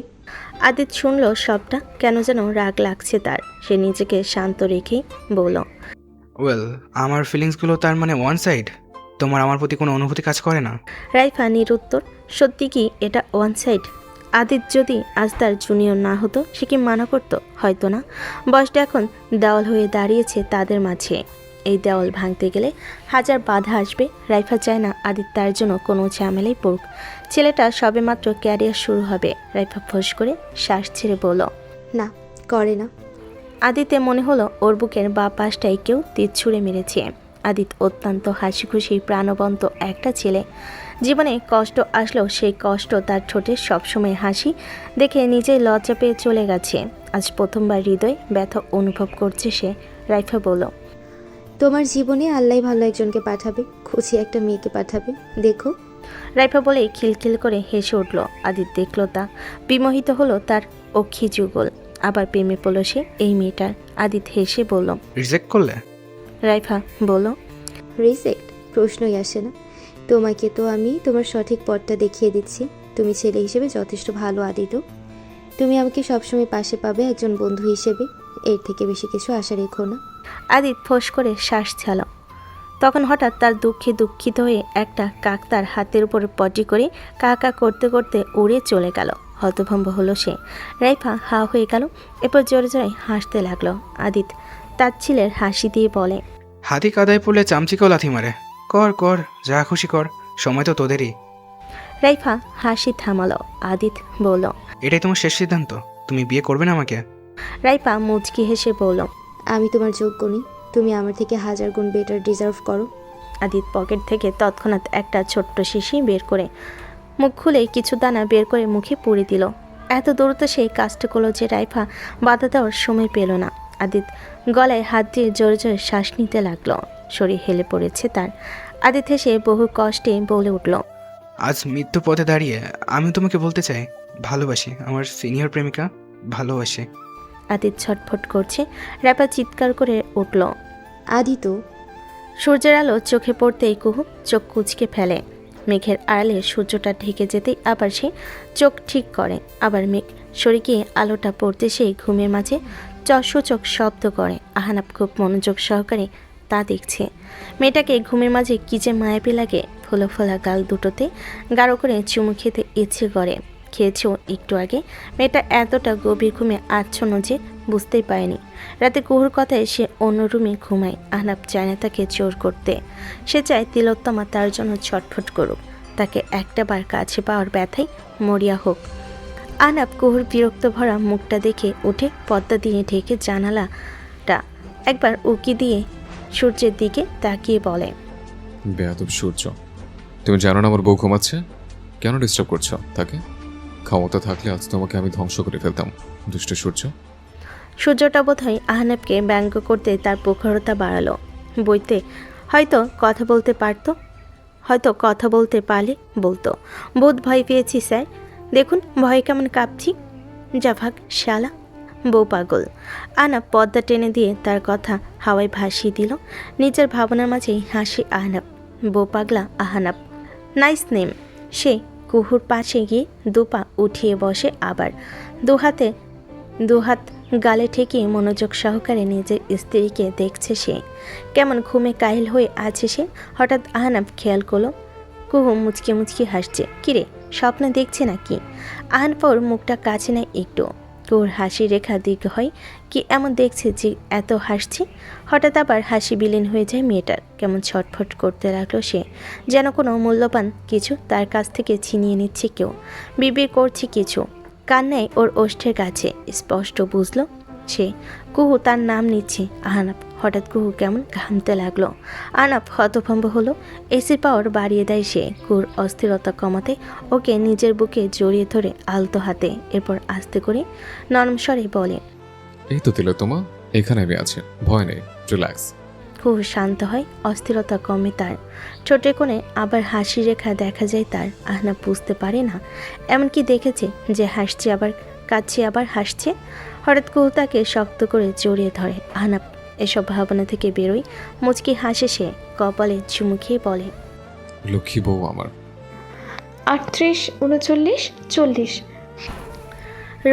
আদিত শুনল সবটা, কেন যেন রাগ লাগছে তার। সে নিজেকে শান্ত রেখেই বলল, ওয়েল, আমার ফিলিংসগুলো তার মানে ওয়ান সাইড? তোমার আমার প্রতি কোনো অনুভূতি কাজ করে না? রাইফা নিরুত্তর। সত্যি কি এটা ওয়ান সাইড? আদিত যদি আজ তার জুনিয়র না হতো সে কি মানা করতো? হয়তো না। বয়সটা এখন দেওয়াল হয়ে দাঁড়িয়েছে তাদের মাঝে। এই দেওয়াল ভাঙতে গেলে হাজার বাধা আসবে। রাইফা চায় না আদিত তার জন্য কোনো ঝামেলাই পড়ুক। ছেলেটা সবেমাত্র ক্যারিয়ার শুরু হবে। রাইফা ফোঁস করে শ্বাস ছেড়ে বলল, না, করে না। আদিতে মনে হলো ওর বুকের বা পাশটায় কেউ তীর ছুঁড়ে মেরেছে। আদিত অত্যন্ত হাসি খুশি প্রাণবন্ত একটা ছেলে। জীবনে কষ্ট আসলেও সেই কষ্ট তার ঠোঁটে সবসময় হাসি দেখে নিজেই লজ্জা পেয়ে চলে গেছে। আজ প্রথমবার হৃদয় ব্যথা অনুভব করছে সে। রাইফা বলল, তোমার জীবনে আল্লাহ ভালো একজনকে পাঠাবে, খুশি একটা মেয়েকে পাঠাবে, দেখো। রাইফা বলেই খিলখিল করে হেসে উঠল। আদিত দেখল তা, বিমোহিত হলো তার অক্ষি যুগল। আবার প্রেমে পড়ল সে এই মেয়েটার। আদিত হেসে বলল, রিজেক্ট করলে? রাইফা বলল, রিজেক্ট প্রশ্নই আসে না। তোমাকে তো আমি তোমার সঠিক পথটা দেখিয়ে দিচ্ছি। তুমি ছেলে হিসেবে যথেষ্ট ভালো আদিত্য। তুমি আমাকে সবসময় পাশে পাবে একজন বন্ধু হিসেবে, এর থেকে বেশি কিছু আশা রেখো না। আদিত ফোঁস করে শ্বাস ছাড়ল। তখন হঠাৎ তার দুঃখে দুঃখিত হয়ে একটা কাক তার হাতের উপর পটি করে কা কা করতে করতে উড়ে চলে গেল। হতভম্ব হলো সে। রাইফা হা হয়ে গেল। এরপর জোরে জোরে হাসতে লাগলো। আদিত তাচ্ছিলের হাসি দিয়ে বলে, হাতি কাদায় পড়লে চামচিকেও লাথি মারে। কর কর, যা খুশি কর, সময় তো তোদেরই। রাইফা হাসি থামালো। আদিত বলল, এটাই তোমার শেষ সিদ্ধান্ত? তুমি বিয়ে করবে না আমাকে? রাইফা মুচকি হেসে বলল, আমি তোমার যোগ্য নই, তুমি আমার থেকে 1000 গুণ বেটার ডিজার্ভ করো। আদিত পকেট থেকে তৎক্ষণাৎ একটা ছোট্ট শিশি বের করে মুখ খুলে কিছু দানা বের করে মুখে পুরে দিল। এত দ্রুত সেই কাজটা করলো যে রাইফা বাধা দেওয়ার সময় পেল না। আদিত গলায় হাত দিয়ে জোরে জোরে শ্বাস নিতে লাগলো। শরীর হেলে পড়েছে তার। আদিত হেসে বহু কষ্টে বলে উঠল, আজ মৃত্যু পথে দাঁড়িয়ে আমি তোমাকে বলতে চাই, ভালোবাসি আমার সিনিয়র প্রেমিকা, ভালোবাসি। আদিত ছটফট করছে। রাইফা চিৎকার করে উঠল। আদিত, সূর্যের আলো চোখে পড়তেই কুহু চোখ কুঁচকে ফেলে। মেঘের আড়ালে সূর্যটা ঢেকে যেতেই আবার সে চোখ ঠিক করে। আবার মেঘ সরে গিয়ে আলোটা পড়তে সেই ঘুমের মাঝে চকসূচক শব্দ করে। আহনাব খুব মনোযোগ সহকারে তা দেখছে। মেয়েটাকে ঘুমের মাঝে কি যে মায়াবী লাগে। ফোলা ফোলা গাল দুটোতে গাঢ় করে চুমু খেতে ইচ্ছে করে। খেয়েছেও একটু আগে। মেয়েটা এতটা গভীর ঘুমে আচ্ছন্ন যে বুঝতেই পারেনি। রাতে কুহুর কথায় সে অন্য রুমে ঘুমায়। আহনাব চায় না তাকে জোর করতে। সে চায় তিলোত্তমা তার জন্য ছটফট করুক, তাকে একটাবার কাছে পাওয়ার ব্যথায় মরিয়া হোক। আহনাব কুহুর বিরক্ত ভরা মুখটা দেখে উঠে পর্দা দিয়ে ঢেকে জানালাটা একবার উকি দিয়ে সূর্যের দিকে তাকিয়ে বলে, বেয়াদব সূর্য, তুমি জানো না আমার বউ ঘুমাচ্ছে? কেন ডিস্টার্ব করছো তাকে? ক্ষমতা থাকলে আজ তোমাকে আমি ধ্বংস করে ফেলতাম, দুষ্ট সূর্য। সূর্যটা বোধহয় আহনাবকে ব্যঙ্গ করতে তার প্রখরতা বাড়ালো। বইতে হয়তো কথা বলতে পারতো, হয়তো কথা বলতে পারলে বলতো, বোধ ভয় পেয়েছি স্যার, দেখুন ভয়ে কেমন কাঁপছি। যা ভাগ শালা, বউ পাগল। আহনাব পর্দা টেনে দিয়ে তার কথা হাওয়ায় ভাসিয়ে দিল। নিজের ভাবনার মাঝেই হাসি আহনাব। বউ পাগলা আহনাব, নাইস নেম। সে কুহুর পাশে গিয়ে দুপা উঠিয়ে বসে। আবার দুহাত গালে ঠেকিয়ে মনোযোগ সহকারে নিজের স্ত্রীকে দেখছে সে। কেমন ঘুমে কাহিল হয়ে আছে সে। হঠাৎ আহনাব খেয়াল করলো কুহু মুচকি মুচকি হাসছে। কিরে, স্বপ্ন দেখছে নাকি? আহনাবর মুখটা কাছে নেয় একটু। কুহুর হাসি রেখা দীর্ঘ হয়। কি এমন দেখছে যে এত হাসছে? হঠাৎ আবার হাসি বিলীন হয়ে যায় মেয়েটার। কেমন ছটফট করতে লাগলো সে, যেন কোনো মূল্যবান কিছু তার কাছ থেকে ছিনিয়ে নিচ্ছে কেউ। বিড়বিড় করছে কিছু। কান্নায় ওর ওষ্ঠের কাছে স্পষ্ট বুঝলো সে কুহু তার নাম নিচ্ছে। আহনাব। হঠাৎ কুহু কেমন ঘামতে লাগলো। আহনাব হতভম্ব হলো। এসির পাওয়ার বাড়িয়ে দেয় সে কুহুর অস্থিরতা কমাতে। ওকে নিজের বুকে জড়িয়ে ধরে আলতো হাতে, এরপর আস্তে করে নরম স্বরে বলে, এই তো তিলোত্তমা, এখানে আমি আছি, ভয় নেই, রিল্যাক্স। কুহু শান্ত হয়, অস্থিরতা কমে তার। ঠোঁটে কোণে আবার হাসি রেখা দেখা যায় তার। আহনাব বুঝতে পারে না, এমনকি দেখেছে যে হাসছে আবার কাঁদছে আবার হাসছে। হঠাৎ কুহু তাকে শক্ত করে জড়িয়ে ধরে। আহনাব এসব ভাবনা থেকে বেরোয়। মুচকি হাসে সে, কপালে চুমু খেয়ে বলে, লক্ষ্মী বউ আমার। 38, 39, 40।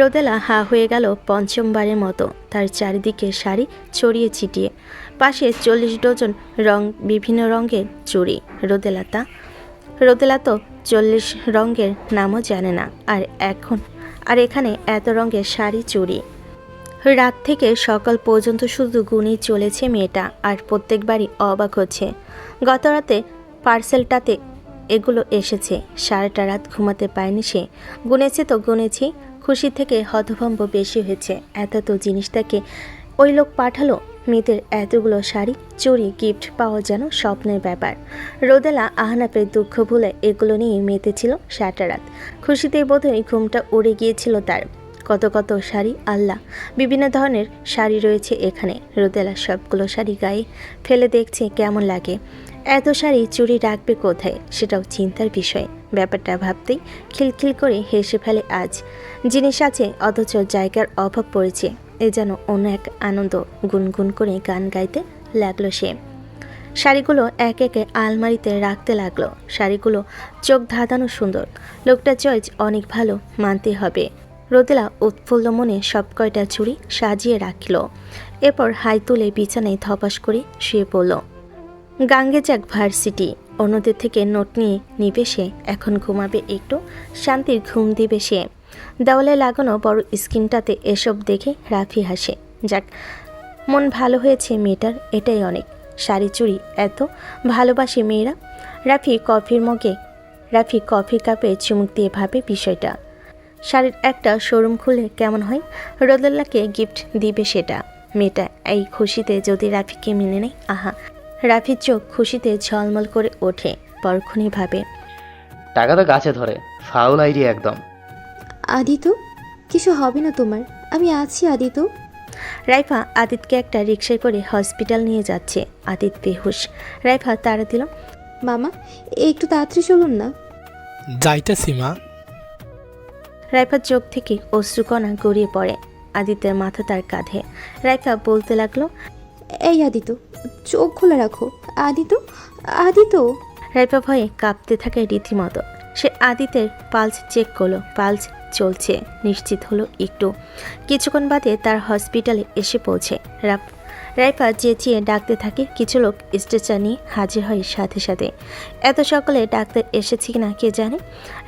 রোদেলা হা হয়ে গেল পঞ্চমবারের মতো। তার চারিদিকে শাড়ি ছড়িয়ে ছিটিয়ে, পাশে 40 ডজন বিভিন্ন রঙের চুড়ি। রোদেলা তো 40 রঙের নামও জানে না। আর এখানে এত রঙের শাড়ি চুড়ি। রাত থেকে সকাল পর্যন্ত শুধু গুনেই চলেছে মেয়েটা। আর প্রত্যেকবারই অবাক হচ্ছে। গত রাতে পার্সেলটাতে এগুলো এসেছে। সারাটা রাত ঘুমাতে পায়নি সে। গুনেছে তো গুনেছি, খুশি থেকে হতভম্ব বেশি হয়েছে। এত জিনিসটাকে ওই লোক পাঠালো। মেয়েদের এতগুলো শাড়ি চুড়ি গিফট পাওয়া যেন স্বপ্নের ব্যাপার। রোদেলা আহনাফের দুঃখ ভুলে এগুলো নিয়ে মেতেছিল সারাটা রাত। খুশিতেই বোধহয় ঘুমটা উড়ে গিয়েছিল তার। কত শাড়ি, আল্লাহ! বিভিন্ন ধরনের শাড়ি রয়েছে এখানে। রোদেলা সবগুলো শাড়ি গায়ে ফেলে দেখছে কেমন লাগে। এত শাড়ি চুড়ি রাখবে কোথায়, সেটাও চিন্তার বিষয়। ব্যাপারটা ভাবতেই খিলখিল করে হেসে ফেলে আজ। জিনিস আছে অথচ জায়গার অভাব পড়েছে। এ যেন অন্য এক আনন্দ। গুনগুন করে গান গাইতে লাগলো সে। শাড়িগুলো এক একে আলমারিতে রাখতে লাগলো। শাড়িগুলো চোখ ধাঁধানো সুন্দর। লোকটা চয়েস অনেক ভালো, মানতে হবে। রোদেলা উৎফুল্ল মনে সব কয়টা চুড়ি সাজিয়ে রাখল। এরপর হাই তুলে বিছানায় ধপাস করে শুয়ে পড়ল। গাঙ্গে যাক ভার্সিটি, অন্যদের থেকে নোট নিয়ে নিবে সে। এখন ঘুমাবে একটু, শান্তির ঘুম দিবে সে। দেওয়ালে লাগানো বড় স্ক্রিনটাতে এসব দেখে রাফি হাসে। যাক, মন ভালো হয়েছে মেয়েটার, এটাই অনেক। শাড়ি চুড়ি এত ভালোবাসে মেয়েরা। রাফি কফির কাপে চুমুক দিয়ে ভাবে বিষয়টা। শাড়ির একটা শোরুম খুলে কেমন হয়, রোদেল্লাকে গিফট দিবে সেটা। মেয়েটা এই খুশিতে যদি রাফিকে মেনে নেয়, আহা, রাফির চোখ খুশিতে ঝলমল করে ওঠে। পরক্ষণই ভাবে, টাকা তো গাছে ধরে, ফাউল আইডিয়া একদম। আদিত, কিছু হবে না তোমার, আমি আছি আদিত। রাইফা আদিতকে একটা রিকশায় করে হসপিটাল নিয়ে যাচ্ছে। আদিত বেহুশ। রাইফা তাড়া দিল, মামা একটু তাড়াতাড়ি চলুন না। যাইতেছি মা। রাইফার চোখ থেকে অশ্রুকণা গড়িয়ে পড়ে। আদিতের মাথা তার কাঁধে। রাইফা বলতে লাগলো, এই আদিত, চোখ খোলা রাখো। আদিত, আদিত। রাইফা ভয়ে কাঁপতে থাকে রীতিমতো। সে আদিতের পালস চেক করলো, পালস চলছে। নিশ্চিত হলো একটু। কিছুক্ষণ বাদে তার হসপিটালে এসে পৌঁছে। রাইফা চেঁচিয়ে ডাকতে থাকে। কিছু লোক স্ট্রেচার নিয়ে হাজির হয় সাথে সাথে। এত সকালে ডাক্তার এসেছে কিনা কে জানে।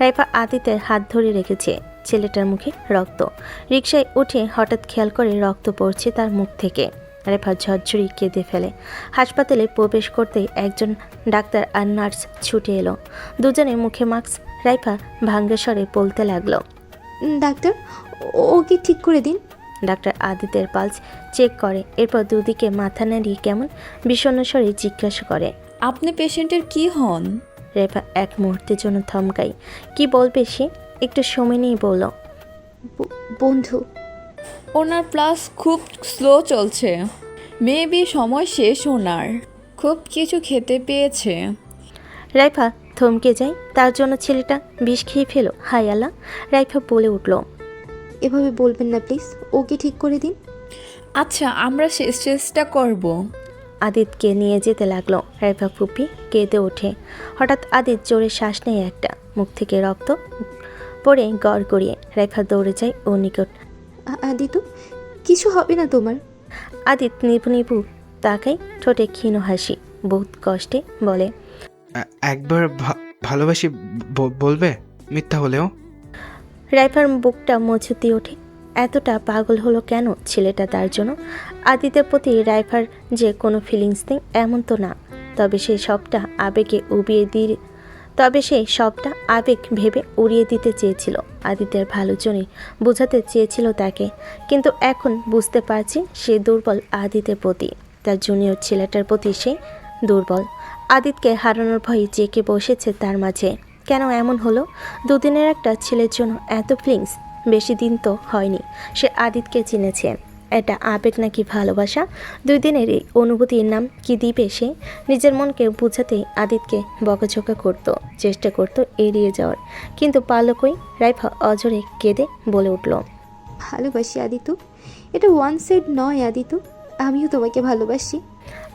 রাইফা আদিতের হাত ধরে রেখেছে। ছেলেটার মুখে রক্ত। রিকশায় উঠে হঠাৎ খেয়াল করে রক্ত পড়ছে তার মুখ থেকে। রাইফা ঝরঝরি কেঁদে ফেলে। হাসপাতালে প্রবেশ করতেই একজন ডাক্তার আর নার্স ছুটে এলো। দুজনে মুখে মাস্ক। রাইফা ভাঙ্গা স্বরে বলতে লাগলো, ডাক্তার, ওকে ঠিক করে দিন। ডাক্তার আদিতের পালস চেক করে। এরপর দুদিকে মাথা নাড়িয়ে কেমন বিষণ্ণ স্বরে জিজ্ঞাসা করে, আপনি পেশেন্টের কি হন? রাইফা এক মুহূর্তের জন্য থমকাই। কি বলবে সে? একটু সময় নিয়ে বলল, বন্ধু। ওনার প্লাস খুব স্লো চলছে, মেবি সময় শেষ ওনার। খুব কিছু খেতে পেয়েছে। রাইফা থমকে যায়। তার জন্য ছেলেটা বিষ খেয়ে ফেলো, হায় আল্লাহ। রাইফা বলে উঠল, এভাবে বলবেন না প্লিজ, ওকে ঠিক করে দিন। আচ্ছা, আমরা শেষ চেষ্টা করব। আদিতকে নিয়ে যেতে লাগলো। রাইফা ফুপি কেঁদে ওঠে। হঠাৎ আদিত জোরে শ্বাস নেয় একটা। মুখ থেকে রক্ত পড়ে গড় গড়িয়ে। রাইফা দৌড়ে যায় ওর নিকট। আদিত, কিছু হবে না তোমার। আদিত নিভু নিভু তাকাই, ঠোঁটে ক্ষীণ হাসি। বহুত কষ্টে বলে, একবার ভালোবাসি বলবে, মিথ্যা হলেও? রাইফার বুকটা মজুতি ওঠে। এতটা পাগল হলো কেন ছেলেটা তার জন্য? আদিতের প্রতি রাইফার যে কোনো ফিলিংস নেই এমন তো না। তবে সে সবটা আবেগ ভেবে উড়িয়ে দিতে চেয়েছিল। আদিতের ভালো জন্যই বোঝাতে চেয়েছিল তাকে। কিন্তু এখন বুঝতে পারছি সে দুর্বল আদিতের প্রতি। তার জুনিয়র ছেলেটার প্রতি সে দুর্বল। আদিতকে হারানোর ভয়ে জেঁকে বসেছে তার মাঝে। কেন এমন হলো? দুদিনের একটা ছেলের জন্য এত ফিলিংস? বেশি দিন তো হয়নি সে আদিতকে চিনেছে। এটা আবেগ নাকি ভালোবাসা? 2 দিনের এই অনুভূতির নাম কি দিবে সে? নিজের মনকে বোঝাতেই আদিতকে বকাঝকা করত, চেষ্টা করত এড়িয়ে যাওয়ার। কিন্তু পারল কই? রাইফা অঝরে কেঁদে বলে উঠল, ভালোবাসি আদিত, এটা ওয়ান সাইড নয় আদিত, আমিও তোমাকে ভালোবাসি।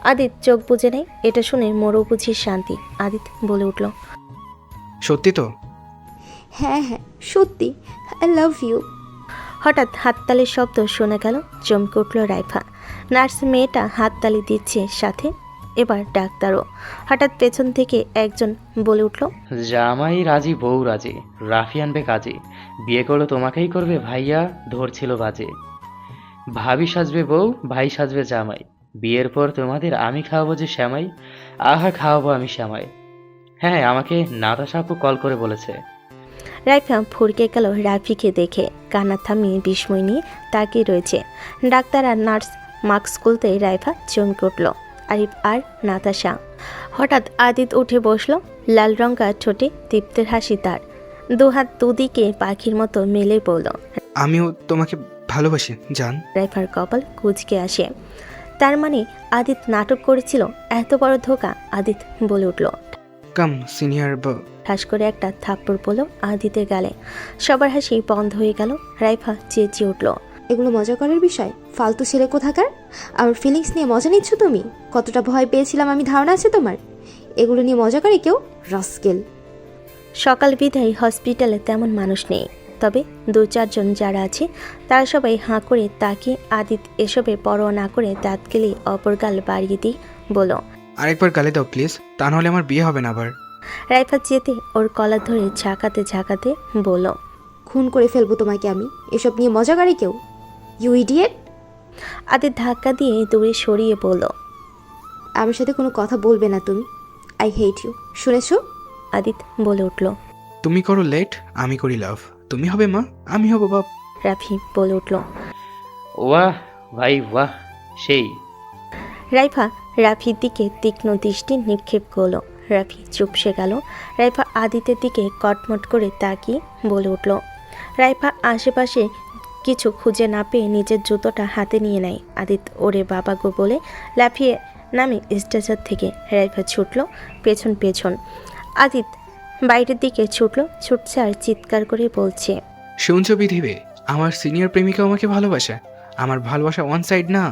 আদিত চোখ বুজে নেয়। এটা শুনে মোরও বুঝি শান্তি। আদিত বলে উঠল, সত্যি তো? হ্যাঁ হ্যাঁ সত্যি, আই লাভ ইউ। হঠাৎ হাততালির শব্দ শোনা গেল। চমকে উঠল রাইফা। নার্স মেয়েটা হাততালি দিচ্ছে সাথে। এবার ডাক্তারও। হঠাৎ পেছন থেকে একজন বলে উঠল, জামাই রাজি, বউ রাজি, রাফি আনবে কাজে। বিয়ে করলো তোমাকেই করবে ভাইয়া, ধরছিল বাজে। ভাবি সাজবে বউ, ভাই সাজবে জামাই। বিয়ের পর তোমাদের আমি খাওয়াবো যে শ্যামাই, আহা খাওয়াবো আমি শ্যামাই। হ্যাঁ, আমাকে নাতাশা আপু কল করে বলেছে। রাইফা ফুরকে গেল রাফিকে দেখে। কান্না থামিয়ে বিস্ময় নিয়ে তাকিয়ে রয়েছে। ডাক্তার আর নার্স মাস্ক খুলতেই রাইফা চমকে উঠল। আরিফ আর নাতাশা। হঠাৎ আদিত উঠে বসলো। লাল রঙা ঠোঁটে তৃপ্তের হাসি তার। দুহাত দুদিকে পাখির মতো মেলে পড়ল। আমিও তোমাকে ভালোবাসি জান। রাইফার কপাল কুঁচকে আসে। তার মানে আদিত নাটক করেছিল? এত বড় ধোকা! আদিত বলে উঠল, কাম সিনিয়র। ঠাস করে একটা থাপ্পড় পড়ল আদিতের গালে। সবার হাসি বন্ধ হয়ে গেল। রাইফা চেঁচিয়ে উঠল, এগুলো মজা করার বিষয়? ফালতু ছেলে কোথাকার! আমার ফিলিংস নিয়ে মজা নিচ্ছ তুমি? কতটা ভয় পেয়েছিলাম আমি ধারণা আছে তোমার? এগুলো নিয়ে মজা করে কেউ? রাস্কেল। সকাল বিদায় হসপিটালে তেমন মানুষ নেই। তবে 2-4 জন যারা আছে তারা সবাই হাঁ করে তাকিয়ে আদিত এসবে পরোয়া না করে দাঁত গেলে অপর গাল বাড়িয়ে দিয়ে বলল, আরেকবার গালে দাও প্লিজ, তা নাহলে আমার বিয়ে হবে না আবার। রাইফা চেতে ওর কলার ধরে ঝাঁকাতে ঝাঁকাতে বলল, খুন করে ফেলবো তোমাকে আমি। এসব নিয়ে মজা করে কেউ? You idiot! আদিত ধাক্কা দিয়ে দূরে সরিয়ে বলল। আমার সাথে কোনো কথা বলবে না তুমি। আই হেট ইউ, শুনেছো? আদিত বলে উঠল। তুমি করো লেট, আমি করি লাভ। তুমি হবে মা, আমি হব বাপ। রাফি বলে উঠল। ওয়াহ ভাই ওয়াহ, সেই। রাইফা রাফির দিকে তীক্ষ্ণ দৃষ্টি নিক্ষেপ করলো। রাফি চুপসে গেল। রাইফা আদিতের দিকে কটমট করে তাকিয়ে বলে উঠল। রাইফা আশেপাশে কিছু খুঁজে না পেয়ে নিজের জুতোটা হাতে নিয়ে নেয়। আদিত ওরে বাবা গো বলে লাফিয়ে নামে স্টেশন থেকে। রাইফা ছুটল পেছন পেছন। আদিত বাইরের দিকে ছুটছে আর চিৎকার করে বলছে। শুনছো পৃথিবী, আমার সিনিয়র প্রেমিকা আমাকে ভালোবাসে। আমার ভালোবাসা ওয়ান সাইড না।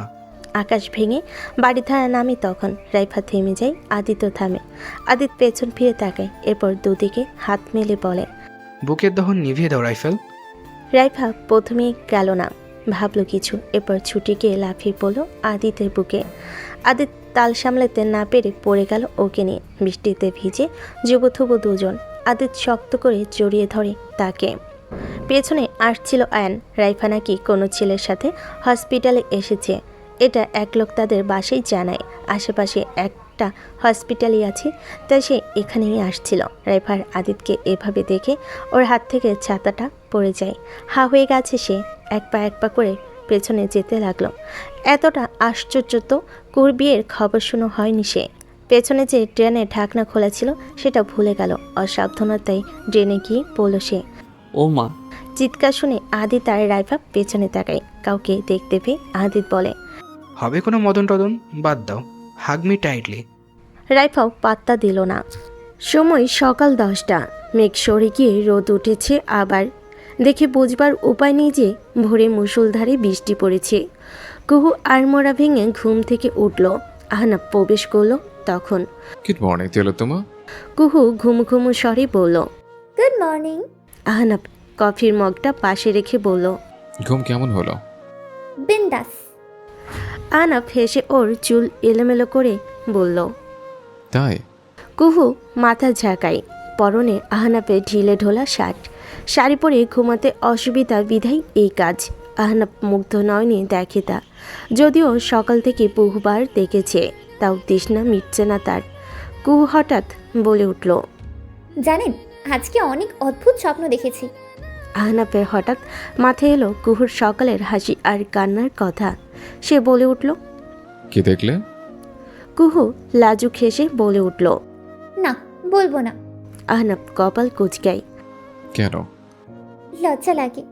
আকাশ ভেঙে বাড়ি ধারা নামে তখন। রাইফা থেমে যায়, আদিতও থামে। আদিত পেছন ফিরে তাকায়, এরপর দুদিকে হাত মেলে বলে। বুকের দহন নিভিয়ে দাও রাইফেল। রাইফা প্রথমে গেল না, ভাবলো কিছু, এরপর ছুটে গিয়ে লাফিয়ে পড়ল আদিতের বুকে। আদিত তাল সামলাতে না পেরে পড়ে গেল ওকে নিয়ে। বৃষ্টিতে ভিজে যুবথুবু দুজন। আদিত শক্ত করে জড়িয়ে ধরে তাকে। পেছনে আসছিল আয়ান। রাইফা নাকি কোনো ছেলের সাথে হসপিটালে এসেছে, এটা এক লোক তাদের বাসায় জানায়। আশেপাশে একটা হসপিটালই আছে, তাই সে এখানেই আসছিল। রাইফার আদিতকে এভাবে দেখে ওর হাত থেকে ছাতাটা পড়ে যায়। হা হয়ে গেছে সে, এক পা করে পেছনে যেতে লাগলো। এতটা আশ্চর্য তো কুর বিয়ের খবর শুনো হয়নি সে। পেছনে যে ড্রেনের ঢাকনা খোলা ছিল সেটা ভুলে গেল। অসাবধানতায় ড্রেনে গিয়ে পড়ল সে। ও মা! চিৎকার শুনে আদিত আর রাইফা পেছনে তাকায়। কাউকে দেখতে পেয়ে আদিত বলে। হবে কোনো মদন টদন, বাদ দাও, হাগ মি টাইটলি। রাইফাও পাত্তা দিল না। সময় সকাল 10টা। মেঘ সরে গিয়ে রোদ উঠেছে আবার। দেখে বুঝবার উপায় নেই যে ভোরে মুষলধারে বৃষ্টি পড়েছে। কুহু আড়মোড়া ভেঙে ঘুম থেকে উঠল। আহনাব প্রবেশ করলো তখন। গুড মর্নিং তিলোত্তমা। কুহু ঘুমু স্বরে বলল। Good morning. আহনাব কফির মগটা পাশে রেখে বলল। ঘুম কেমন হলো? বিন্দাস। আহনাব হেসে ওর চুল এলোমেলো করে বলল। তাই? কুহু মাথা ঝাঁকায়। পরনে আহনাবের ঢিলে ঢোলা শার্ট। শাড়ি পরে ঘুমাতে অসুবিধা বিধায় এই কাজ। আহনাব মুগ্ধ নয়নে দেখে তা। যদিও সকাল থেকে বহুবার দেখেছে, তাও তৃষ্ণা মিটছে না তার। কুহু হঠাৎ বলে উঠল। জানেন, আজকে অনেক অদ্ভুত স্বপ্ন দেখেছি। আহনাবের হঠাৎ মাথায় এলো কুহুর সকালের হাসি আর কান্নার কথা। সে বলে উঠল। কি দেখলে? কুহু লাজুক হেসে বলে উঠল। না, বলবো না। আহনাব কপাল কুঁচকায়। কেন? লজ্জা লাগে।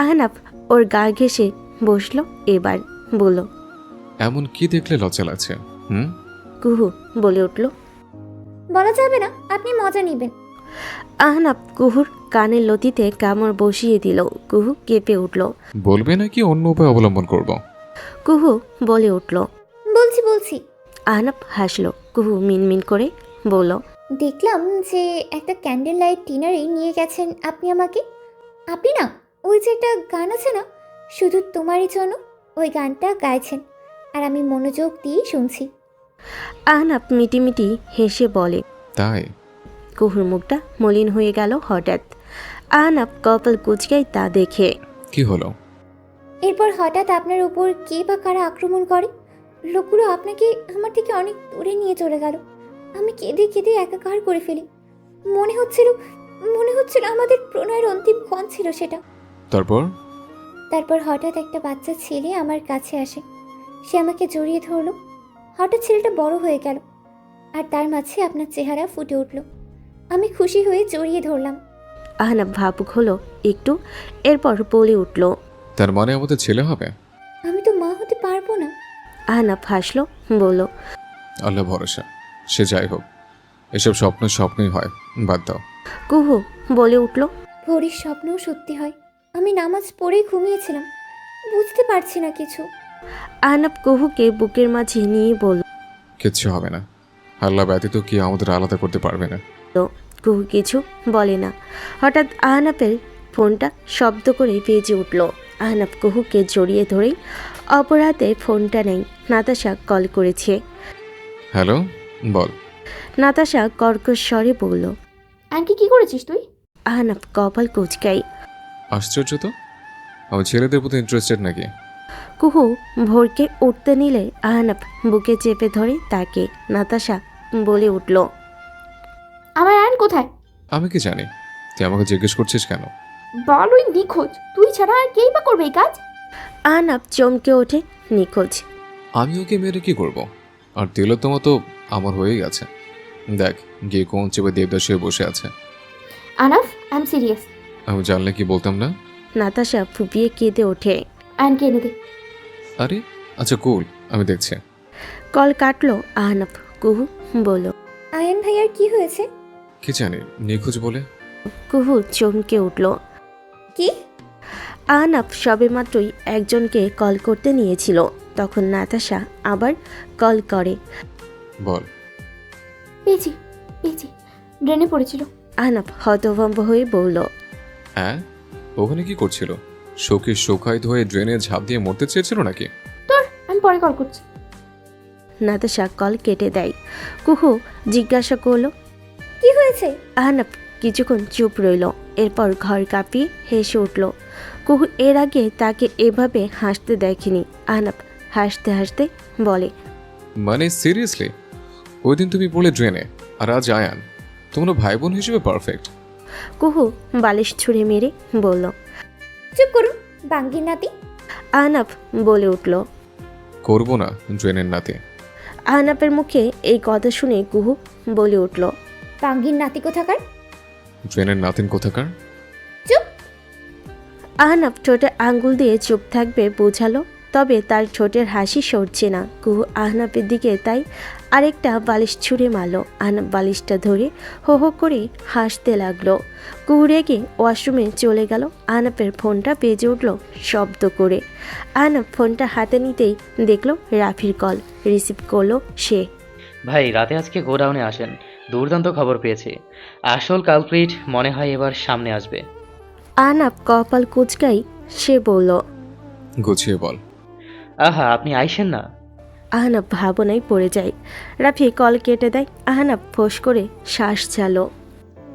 আহনাব ওর গা ঘেঁষে বসলো। এবার বলল। এমন কি দেখলে লজ্জা লাগছে? কুহু বলে উঠল। বলা যাবে না, আপনি মজা নেবেন। আহনাব কুহুর কানের লতিতে কামড় বসিয়ে দিল। কুহু কেঁপে উঠল। বলবে নাকি অন্য উপায় অবলম্বন করব? কুহু বলে উঠল। বলছি। আহনাব হাসলো। কুহু মিনমিন করে বলল। দেখলাম যে একটা ক্যান্ডেল লাইট ডিনারে নিয়ে গেছেন আপনি আমাকে। আপনি না, ওই যে একটা গান আছে না, শুধু তোমারই জন্য, ওই গানটা গাইছেন আর আমি মনোযোগ দিয়ে শুনছি। আহনাব মিটিমিটি হেসে বলে। তাই? কুহুর মুখটা মলিন হয়ে গেল হঠাৎ। আহনাব কপাল কুঁচকায় তা দেখে। কি হলো? এরপর হঠাৎ আপনার উপর কে বা কারা আক্রমণ করে। লোকগুলো আপনাকে আমার থেকে অনেক দূরে নিয়ে চলে গেল। আমি কেঁদে কেঁদে একাকার করে ফেলি। মনে হচ্ছিল আমাদের প্রণয়ের অন্তিম ক্ষণ ছিল সেটা। তারপর হঠাৎ একটা বাচ্চা ছেলে আমার কাছে আসে। সে আমাকে জড়িয়ে ধরলো। হঠাৎ ছেলেটা বড় হয়ে গেল আর তার মাঝে আপনার চেহারা ফুটে উঠল। আমি খুশি হয়ে জড়িয়ে ধরলাম। আহনাব ভাবুক হলো একটু, এরপর বলে উঠল। তার মানে আমাদের ছেলে হবে? আমি তো মা হতে পারবো না। আহনাব হাসলো, বলল। আল্লাহ ভরসা, সে যাই হোক, এসব স্বপ্নই হয়, বাদ দাও। কুহু বলে উঠল। ভোরের স্বপ্নও সত্যি হয়। আমি নামাজ পড়েই ঘুমিয়েছিলাম, বুঝতে পারছি না কিছু। আহনাব কুহুকে বুকের মাঝে নিয়ে বলল। কিচ্ছু হবে না, আল্লাহ ব্যতীত কি আমাদের আলাদা করতে পারবে না। কুহু কিছু বলে না। হঠাৎ আহনাবের ফোনটা শব্দ করে বেজে উঠল। আহনাব কুহুকে জড়িয়ে ধরেই অপর হাতে ফোনটা নেই। নাতাশা কল করেছে। হ্যালো, বল। নাতাশা কর্কশ স্বরে বলল। আন্টি কি করেছিস তুই? আহনাব কপাল কুঁচকাই। আশ্চর্য তো, আমি ছেলেদের প্রতি ইন্টারেস্টেড নাকি? কুহু ভোরকে উঠতে নিলে আহনাফ বুকে চেপে ধরে তাকে নাতাশা বলে উঠল, আমার আয়ন কোথায়? আমি কি জানি? তুই আমাকে জিজ্ঞেস করছিস কেন? বলই নিখোঁজ, তুই ছাড়া আর কেই বা করবে এই কাজ? আহনাফ চমকে ওঠে। নিখোঁজ? আমি ওকে মেরে কি করব? আর তিলোত্তমা তো আমার হয়েই গেছে। দেখ, গিয়ে কোন চেপে দেবদাস হয়ে বসে আছে। আনাফ, আই এম সিরিয়াস। আমি জানলে কি বলতাম না? নাতাশা ফুপিয়ে কেঁদে ওঠে। আয়নকে এনে দে। আরে আচ্ছা কুল, আমি দেখছি। কল কাটলো আহনাফ। কুহু বলল, আয়ন ভাইয়ার কি হয়েছে? কি জানি, নিখোঁজ বলে। কুহু চমকে উঠল। কি? আহনাফ সবেমাত্রই একজনকে কল করতে নিয়েছিল, তখন নাতাশা আবার কল করে। বল। পেয়েছি, ড্রেনে পড়েছিল। আহনাফ হতভম্ব হয়ে বলল, হ্যাঁ, ওখানে কি করছিল? শোকে শোকায়িত হয়ে ড্রেনে ঝাঁপ দিয়ে মরতে চেয়েছিল নাকি? তোর আমি পরে কল করছি। নাতাশা কল কেটে দেয়। কুহু জিজ্ঞাসা করলো, কি হয়েছে? আহনাফ কিছুক্ষণ চুপ রইল, এরপর ঘর কাঁপিয়ে হেসে উঠল। কুহু এর আগে তাকে এভাবে হাসতে দেখেনি। আহনাফ হাসতে হাসতে বলে, মানে সিরিয়াসলি? ওই দিন তুমি পড়লে ড্রেনে, আর আজ আয়ান। তোমরা ভাই বোন হিসেবে পারফেক্ট। কুহু বালিশ ছুঁড়ে মেরে বলল, চুপ করুন বাঙ্গির নাতি। আহনাফ বলে উঠল। করবো না ড্রেনের নাতে। আহনাফের মুখে এই কথা শুনে কুহু বলে উঠল, বাঙ্গির নাতি কোথাকার? ড্রেনের নাতিন কোথাকার? চুপ। আহনাফ ঠোঁটে আঙ্গুল দিয়ে চুপ থাকবে বোঝালো, তবে তার ঠোঁটের হাসি সরছে না। কুহু আহনাফের দিকে তাই আরেকটা বালিশ ছুঁড়ে মারল। আহনাফ বালিশটা ধরে হো হো করে হাসতে লাগলো। কুহু রেগে ওয়াশরুমে চলে গেল। আহনাফের ফোনটা বেজে উঠল শব্দ করে। আহনাফ ফোনটা হাতে নিতেই দেখলো রাফির কল। রিসিভ করলো সে। ভাই, রাতে আজকে গোডাউনে আসেন, দুর্দান্ত খবর পেয়েছি। আসল কালপ্রিট মনে হয় এবার সামনে আসবে। আহনাফ কপাল কুচকাই সে বলল, গুছিয়ে বল। আহা, আপনি আইসেন না। আহনাফ ভাবনায় পড়ে যায়। রাফি কল কেটে দেয়। আহনাফ ফোঁস করে শ্বাস ছাড়ল।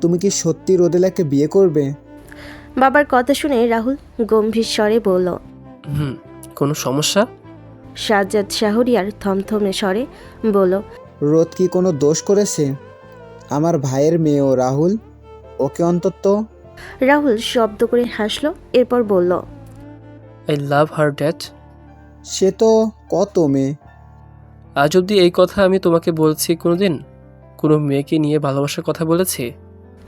তুমি কি সত্যি রোদেলাকে বিয়ে করবে? বাবার কথা শুনে রাহুল গম্ভীর স্বরে বলল, কোনো সমস্যা? সাজ্জাদ শাহরিয়ার থমথমে স্বরে বলল, রোদ কি কোনো দোষ করেছে? আমার ভাইয়ের মেয়েও রাহুল, ওকে অন্তত। রাহুল শব্দ করে হাসলো, এরপর বলল, আই লাভ হার ড্যাড। সে তো কত মেয়ে। আজ অবধি এই কথা আমি তোমাকে বলছি কোনোদিন? কোনো মেয়েকে নিয়ে ভালোবাসার কথা বলেছি?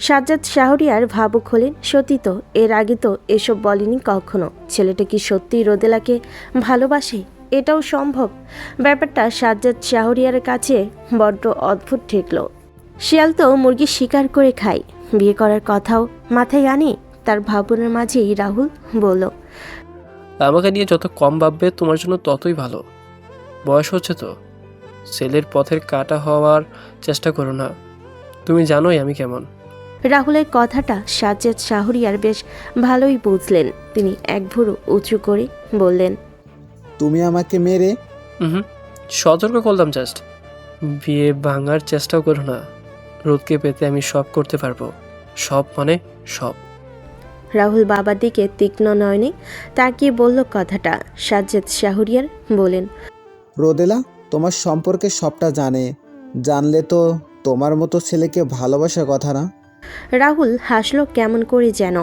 সাজ্জাদ শাহরিয়ার ভাবুক হলেন। সত্যি তো, এর আগে তো এসব বলেনি কখনো। ছেলেটা কি সত্যি রোদেলাকে ভালোবাসে? এটাও সম্ভব? ব্যাপারটা সাজ্জাদ শাহরিয়ার কাছে বড্ড অদ্ভুত ঠেকল। শিয়াল তো মুরগি শিকার করে খায়, বিয়ে করার কথাও মাথায় আনে। তার ভাবনার মাঝেই রাহুল বলল, আমাকে নিয়ে যত কম ভাববে তোমার জন্য ততই ভালো। বয়স হচ্ছে তো, ছেলের পথের কাটা হওয়ার চেষ্টা করো না। তুমি জানোই আমি কেমন। রাহুলের কথাটা সাজ্জাদ শাহরিয়ার বেশ ভালোই বুঝলেন। তিনি এক ভুরু উঁচু করে বললেন, তুমি আমাকে মেরে। সতর্ক করলাম জাস্ট। বিয়ে ভাঙার চেষ্টাও করো না। রোদকে পেতে আমি সব করতে পারবো, সব মানে সব। রাহুল বাবার দিকে তীক্ষ্ণ নয়নে তাকিয়ে বলল কথাটা। সাজ্জাদ শাহরিয়ার বলেন, রোদেলা তোমার সম্পর্কে সবটা জানে, জানলে তো তোমার মতো ছেলেকে ভালোবাসার কথা না। রাহুল হাসলো কেমন করে যেন।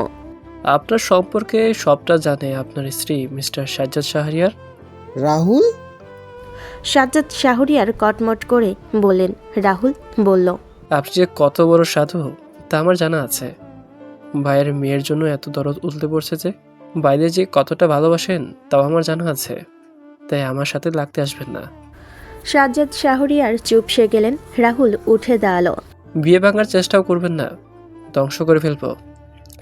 আপনার সম্পর্কে সবটা জানে আপনার স্ত্রী মিস্টার সাজ্জাদ শাহরিয়ার। রাহুল? সাজ্জাদ শাহরিয়ার কটমট করে বললেন। রাহুল বলল, আপনি যে কত বড় সাধু তা আমার জানা আছে। ভাইয়ের মেয়ের জন্য এত দরদ উঠতে পড়ছে যে, বাইরে যে কতটা ভালোবাসেন তাও আমার জানা আছে। তাই আমার সাথে লাগতে আসবেন না। সাজ্জাদ শাহরিয়ার চুপসে গেলেন। রাহুল উঠে দাঁড়ালো। বিয়ে ভাঙার চেষ্টাও করবেন না, ধ্বংস করে ফেলবো।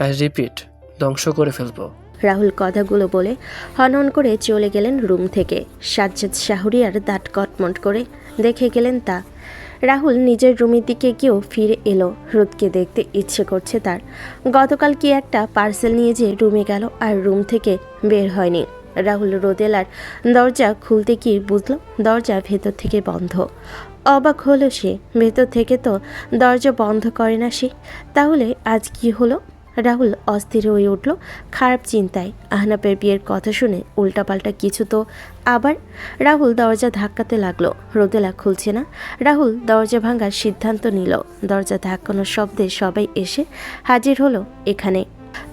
আই রিপিট, ধ্বংস করে ফেলবো। রাহুল কথাগুলো বলে হনহন করে চলে গেলেন রুম থেকে। সাজ্জাদ শাহরিয়ার দাঁত কটমট করে দেখে গেলেন তা। রাহুল নিজের রুমের দিকে গিয়েও ফিরে এলো। রোদকে দেখতে ইচ্ছে করছে তার। গতকাল কি একটা পার্সেল নিয়ে যে রুমে গেল আর রুম থেকে বের হয়নি। রাহুল রোদেলার দরজা খুলতে গিয়ে বুঝল দরজা ভেতর থেকে বন্ধ। অবাক হলো সে, ভেতর থেকে তো দরজা বন্ধ করে না সে। তাহলে আজ কি হলো? রাহুল অস্থির হয়ে উঠল খারাপ চিন্তায়। আহনাফের বিয়ের কথা শুনে উল্টাপাল্টা কিছু তো আবার। রাহুল দরজা ধাক্কাতে লাগলো, রোদেলা খুলছে না। রাহুল দরজা ভাঙার সিদ্ধান্ত নিল। দরজা ধাক্কানোর শব্দে সবাই এসে হাজির হলো এখানে।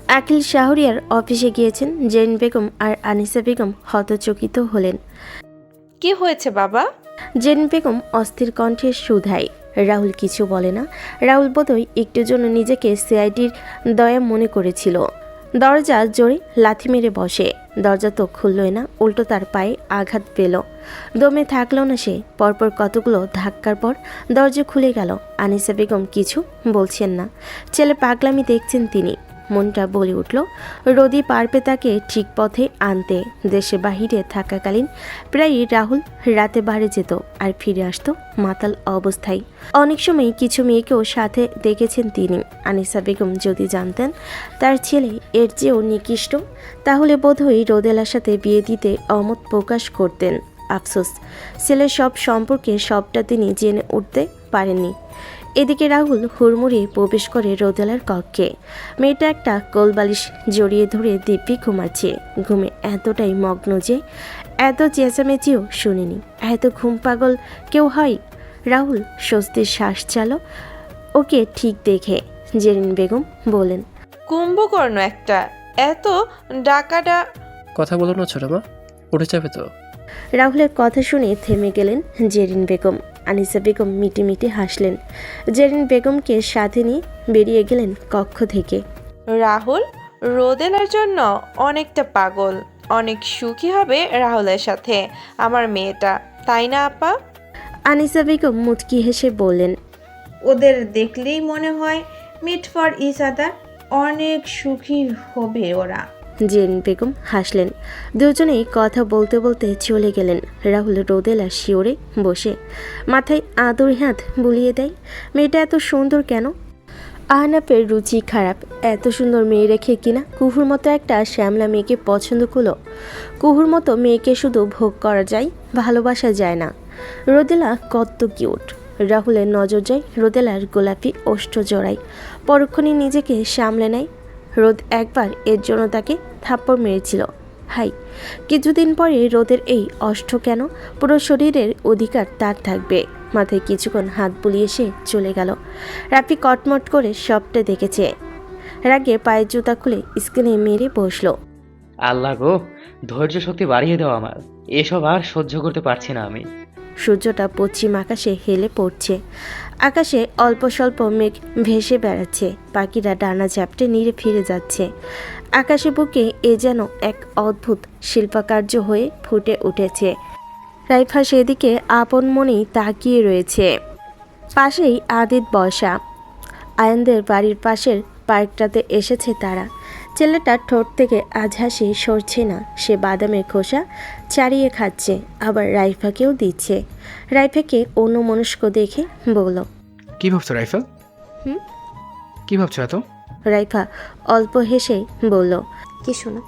আকিল শাহরিয়ার অফিসে গিয়েছেন। জেন বেগম আর আনিসা বেগম হতচকিত হলেন। কি হয়েছে বাবা? জেন বেগম অস্থির কণ্ঠে শুধায়। রাহুল কিছু বলে না। রাহুল বোধহয় একটুর জন্য নিজেকে সিআইডির দয়া মনে করেছিল। দরজা জোরে লাথি মেরে বসে। দরজা তো খুললই না, উল্টো তার পায়ে আঘাত পেল। দমে থাকলো না সে। পরপর কতগুলো ধাক্কার পর দরজা খুলে গেল। আনিসা বেগম কিছু বলছেন না। ছেলে পাগলামি দেখছেন তিনি। মনটা বলে উঠল রোদি পারবে তাকে ঠিক পথে আনতে। দেশে বাহিরে থাকাকালীন প্রায়ই রাহুল রাতে বাড়ি যেত আর ফিরে আসতো মাতাল অবস্থায়। অনেক সময় কিছু মেয়েকেও সাথে দেখেছেন তিনি। আনিসা বেগম যদি জানতেন তার ছেলে এর চেয়েও নিকৃষ্ট, তাহলে বোধহয় রোদেলার সাথে বিয়ে দিতে অমত প্রকাশ করতেন। আফসোস, ছেলের সব সম্পর্কে সবটা তিনি জেনে উঠতে পারেননি। এদিকে রাহুল হুড়মুড়িয়ে প্রবেশ করে রোদেলার কক্ষে। মেয়েটা একটা কোলবালিশ জড়িয়ে ধরে দিব্যি ঘুমাচ্ছে। ঘুমে এতটাই মগ্ন যে এত চেঁচামেচিও শুনিনি। এত ঘুম পাগল কেউ হয়? রাহুল স্বস্তির শ্বাস চালো ওকে ঠিক দেখে। জেরিন বেগম বলেন, কুম্ভকর্ণ একটা, এত ডাকাডা। কথা বলো না ছোট মা, উঠে যাবে তো। রাহুলের কথা শুনে থেমে গেলেন জেরিন বেগম। আনিসা বেগম মিটি হাসলেন। জেরিন বেগমকে সাথে নিয়ে বেরিয়ে গেলেন কক্ষ থেকে। রাহুল রোদেলার জন্য অনেকটা পাগল, অনেক সুখী হবে রাহুলের সাথে আমার মেয়েটা, তাই না আপা? আনিসা বেগম মুচকি হেসে বললেন, ওদের দেখলেই মনে হয় মিট ফর ইচ আদার, অনেক সুখী হবে ওরা। জেরিন বেগম হাসলেন। দুজনেই কথা বলতে বলতে চলে গেলেন। রাহুল রোদেলা শিওরে বসে মাথায় আদর হাত বুলিয়ে দেয়। মেয়েটা এত সুন্দর কেন? আহনাফের রুচি খারাপ। এত সুন্দর মেয়ে রেখে কিনা কুহুর মতো একটা শ্যামলা মেয়েকে পছন্দ করলো। কুহুর মতো মেয়েকে শুধু ভোগ করা যায়, ভালোবাসা যায় না। রোদেলা কত কিউট। রাহুলের নজর যায় রোদেলার গোলাপি ওষ্ঠ জোড়ায়। পরক্ষণে নিজেকে সামলে নেয়। রোদ একবার এর জন্য তাকে থাপ্পড় মেরেছিল। হাই, কিছুদিন পরে রোদের এই অষ্ট কেন? পুরো শরীরের অধিকার তার থাকবে। মাথায় কিছুক্ষণ হাত বুলিয়ে সে চলে গেল। রাফি কটমট করে সবটা দেখেছে। রাগে পায়ের জুতা খুলে স্ক্রিনে মেরে বসলো। আল্লাহ গো, ধৈর্য শক্তি বাড়িয়ে দাও আমার, এসব আর সহ্য করতে পারছি না আমি। সূর্যটা পশ্চিম আকাশে হেলে পড়ছে। আকাশে অল্প স্বল্প মেঘ ভেসে বেড়াচ্ছে। পাখিরা ডানা ঝাপটে নিড়ে ফিরে যাচ্ছে। আকাশে বুকে এ যেন এক অদ্ভুত শিল্পকার্য হয়ে ফুটে উঠেছে। রাইফা সেদিকে আপন মনেই তাকিয়ে রয়েছে। পাশেই আদিত বসা। আয়ানদের বাড়ির পাশের পার্কটাতে এসেছে তারা। ছেলেটার ঠোঁট থেকে আজ হাসি সরছে না। সে বাদামের খোসা ছাড়িয়ে খাচ্ছে, আবার রাইফাকেও দিচ্ছে। রাইফাকে অন্যমনস্ক দেখে বলল, কি ভাবছো রাইফেল? হুম? কি ভাবছো এত? রাইফা অল্প হেসেই বলল, কিছু না।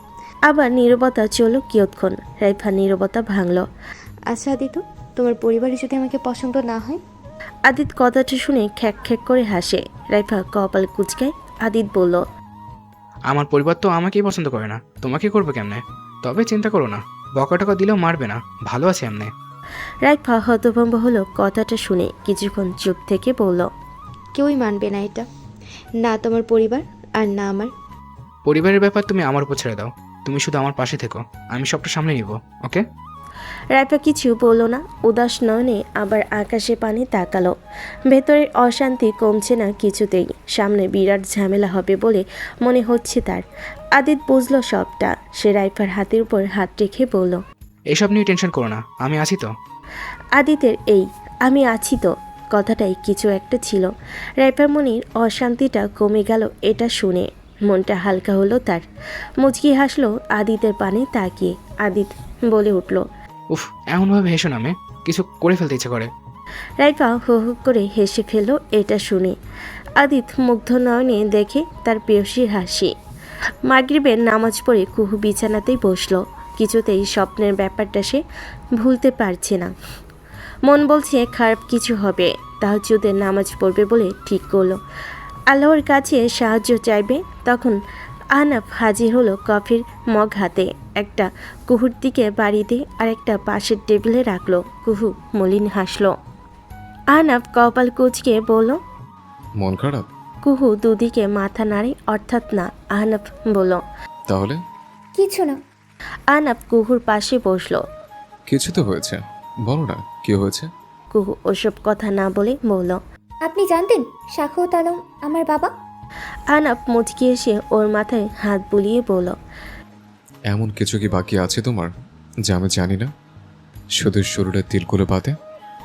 আবার নীরবতা চলল কিয়ৎক্ষণ। রাইফা নীরবতা ভাঙল। আচ্ছা আদিত্য, তোমার পরিবারে যদি আমাকে পছন্দ না হয়? আদিত কথাটা শুনে খ্যাক খ্যাক করে হাসে। রাইফা কপাল কুচকায়। আদিত বলল, আমার পরিবার তো আমাকেই পছন্দ করে না, তোমাকে করবে কেমনে? তবে চিন্তা করো না, বকা টকা দিলেও মারবে না, ভালো আছে এমনি। রাইফা হতভম্ব হলো কথাটা শুনে। কিছুক্ষণ চুপ থেকে বলল, কেউই মানবে না এটা, না তোমার পরিবার আর না আমার। পরিবারের ব্যাপার তুমি আমার উপর ছেড়ে দাও, তুমি শুধু আমার পাশে থেকো, আমি সবটা সামলে নিব, ওকে? রাইফা কিছু বলল না। উদাস নয়নে আবার আকাশে পানে তাকালো। ভেতরের অশান্তি কমছে না কিছুতেই। সামনে বিরাট ঝামেলা হবে বলে মনে হচ্ছে তার। আদিত বুঝলো সবটা। সে রাইফার হাতের উপর হাত রেখে বলল, এসব নিয়ে টেনশন করো না, আমি আছি তো। আদিতের এই আমি আছি তো কথাটাই কিছু একটা ছিল। রাইফার মনির অশান্তিটা কমে গেল এটা শুনে। মনটা হালকা হলো তার। মুচকি হাসলো আদিতের পানে তাকিয়ে। আদিত বলে উঠল, উফ, এমনভাবে হেসো না, মেয়ে কিছু করে ফেলতে ইচ্ছে করে। রাইফা হো হো করে হেসে ফেলল এটা শুনে। আদিত মুগ্ধ নয়নে দেখে তার প্রেয়সীর হাসি। মাগরিবের নামাজ পড়ে কুহু বিছানাতেই বসলো। কিছুতেই স্বপ্নের ব্যাপারটা সে ভুলতে পারছে না। মন বলছে খারাপ কিছু হবে। তাহাজ্জুদের নামাজ পড়বে বলে ঠিক করলো। আল্লাহর কাছে সাহায্য চাইবে তখন আহনাফ হাজির হলো কফির মগ হাতে। একটা কুহুর দিকে বাড়িতে আর একটা পাশের টেবিলে রাখলো। কুহু মলিন হাসলো। আহনাফ কপাল কুঁচকে বলল, মন খারাপ? কুহু দুদিকে মাথা নাড়ে, অর্থাৎ না। আহনাফ বলল, তাহলে কিছু না। আহনাফ কুহুর পাশে বসলো। কিছু তো হয়েছে, বলো না কি হয়েছে। কুহু ওসব কথা না বলে বলল, আপনি জানতেন সাখাওয়াত আলম আমার বাবা? আহনাফ মুচকি এসে ওর মাথায় হাত বুলিয়ে বলল, এমন কিছু কি বাকি আছে তোমার যা আমি জানি না, শুধু শরীরের তিলগুলো বাদে?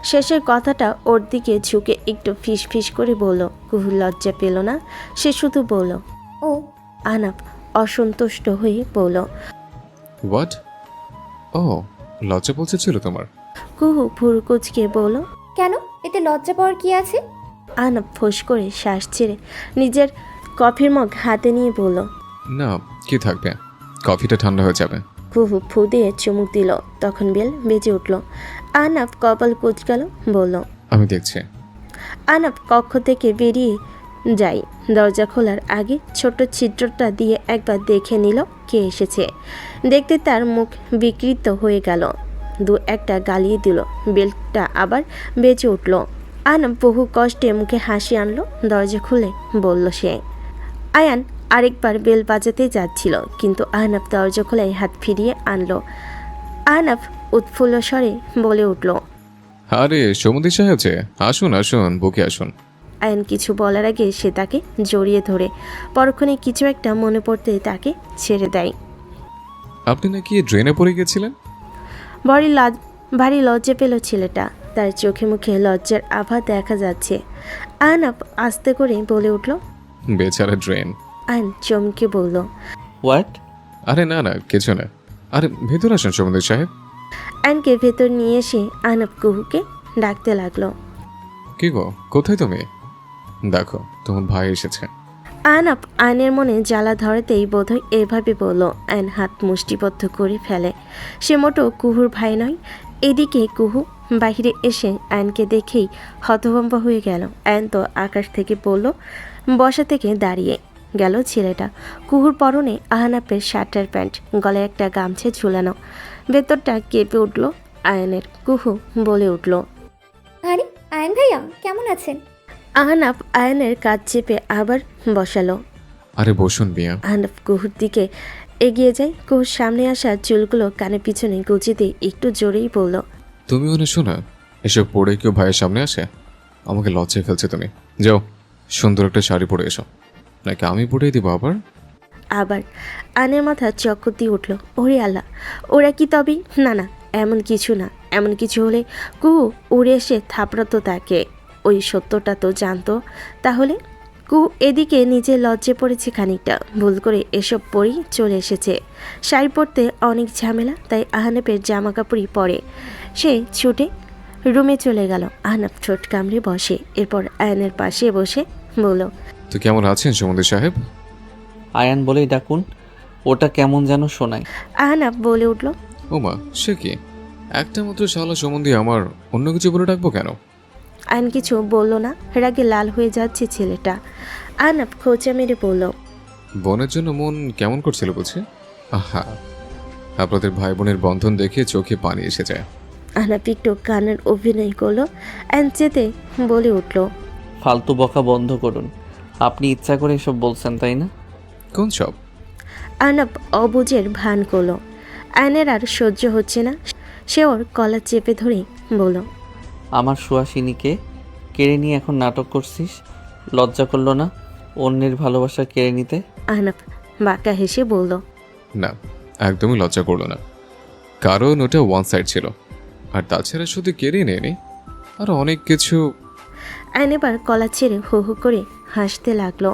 শেষের কথাটা ওর দিকে ঝুঁকে একটু ফিস ফিস করে বলল। কুহু লজ্জা পেল না, সে শুধু বলল ও। আহনাফ অসন্তুষ্ট হয়ে বলল, হোয়াট? ও, লজ্জা পৌঁছেছিল তোমার? কুহু ভুরু কুচকে বলল, কেন, এতে লজ্জা পাওয়ার কি আছে? আহনাফ ফোঁস করে শ্বাস ছেড়ে নিজের কফির মগ হাতে নিয়ে বলল, না, কি থাকবে, কফিটা ঠান্ডা হয়ে যাবে। কুহু ফু দিয়ে চুমুক দিল। তখন বেল বেজে উঠল। আহনাফ কপাল কুচকালো, বলল, আমি দেখছি। আহনাফ কক্ষ থেকে বেরিয়ে যায়। দরজা খোলার আগে ছোট ছিদ্রটা দিয়ে একবার দেখে নিল কে এসেছে। দেখতে তার মুখ বিকৃত হয়ে গেল। দু একটা গালিয়ে দিল। বেলটা আবার বেজে উঠল। আহনাফ বহু কষ্টে মুখে হাসি আনলো। দরজা খুলে বলল সে। আয়ান আরেকবার বেল বাজাতে যাচ্ছিল, কিন্তু আহনাফ দরজা খোলায় হাত ফিরিয়ে আনলো। আহনাফ উৎফুল্ল স্বরে বলে উঠল, আরে সমুদ্রী সাহেব যে, আসুন আসুন, বুকে আসুন। আয়ান কিছু বলার আগে সে তাকে জড়িয়ে ধরে পরক্ষণে কিছু একটা মনে পড়তে তাকে ছেড়ে দেয়। আপনি নাকি ড্রেনে পড়ে গেছিলেন? ভারী লজ্জা পেল ছেলেটা। তার চোখে মুখে লজ্জার আভা দেখা যাচ্ছে। আহনাফ আস্তে করে বলে উঠল, বেচারা ড্রেন। আয়ন চমকে বলল, হোয়াট? আরে না না, কিছু না। আরে ভেতর আসুন সমুদ্রী সাহেব। আয়নকে ভেতর নিয়ে এসে আহনাফ কুহুকে ডাকতে লাগলো। কি গো, কোথায় তুমি? দেখো তোমার ভাই এসেছে। আহনাফ আয়নের মনে জ্বালা ধরাতেই বোধহয় এভাবে বলল। আয়ন হাত মুষ্টিবদ্ধ করে ফেলে। সে মোটো কুহুর ভাই নয়। এদিকে কুহু বাহিরে এসে আয়নকে দেখেই হতভম্ব হয়ে গেল। আয়ন তো আকাশ থেকে পড়ল। বসা থেকে দাঁড়িয়ে গেল ছেলেটা। কুহুর পরনে আহনাফের শার্টার প্যান্ট, গলায় একটা গামছা ঝুলানো। ভেতরটা কেঁপে উঠল আয়নের। কুহু বলে উঠল, আরে আয়ন ভাইয়া কেমন আছেন? আহনাফ আয়নের কাজ চেপে আবার বসালো। আরে বসুন মিয়া। আহনাফ কুহুর দিকে এগিয়ে যায়। কুহুর সামনে আসা চুলগুলো কানে পিছনে গুঁজে দিয়ে একটু জোরেই বলল, তুমি ওনে শোনা, এসব পড়ে কেউ ভাইয়ের সামনে আসে? আমাকে লজ্জায় ফেলছে তুমি। যাও, সুন্দর একটা শাড়ি পরে এসো, নাকি আমি পরিয়ে দিব আবার? আবার আয়নের মাথা চক্কর দিয়ে উঠল। ওরে আল্লাহ, ওরা কি তবে? না না, এমন কিছু না। এমন কিছু হলে কুহু উড়ে এসে থাপড়াতো তাকে। ওই সত্যটা তো জানতো। তাহলে কুহু এদিকে নিজে লজ্জে পড়েছে খানিকটা। ভুল করে এসব পরেই চলে এসেছে। শাড়ি পরতে অনেক ঝামেলা, তাই আহনাফের জামা কাপড়ই পরে। সে ছুটে রুমে চলে গেল। আহনাফ ঠোঁট কামড়ে বসে। এরপর আয়নের পাশে বসে বলল, তো কেমন আছেন সমুদ্রী সাহেব? আয়ান বলেই ডাকুন, ওটা কেমন যেন শোনায়। আহনাফ বলে উঠল, ওমা, সে কি? একটা মাত্র শালা সম্বন্ধে আমার অন্য কিছু বলে ডাকবো কেন? আয়ন কিছু বলল না। রাগে লাল হয়ে যাচ্ছে ছেলেটা। আহনাফ খোঁচা মেরে বলল, বোনের জন্য মন কেমন করছিল বুঝি? আহা, আপনাদের ভাই বোনের বন্ধন দেখে চোখে পানি এসে যায়। আহনাফ একটু কানের অভিনয় করলো। আয়ন চেতে বলে উঠল, ফালতু বকা বন্ধ করুন। আপনি ইচ্ছা করে এসব বলছেন তাই না? কোন সব? আহনাফ অবুঝের ভান করলো। আয়নের আর সহ্য হচ্ছে না। সে ওর কলা চেপে ধরে বলল, আমার সুহাসিনীকে কেড়ে নিয়ে এখন নাটক করছিস? লজ্জা করলো না অন্যের ভালোবাসা কেড়ে নিতে? আহনাফ বাঁকা হেসে বলল, না, একদমই লজ্জা করলো না, কারণ ওটা ওয়ান সাইড ছিল। আর তাছাড়া শুধু কেড়ে নেয়নি, আর অনেক কিছু। আয়ন এবার কলা ছেড়ে হু হু করে হাসতে লাগলো।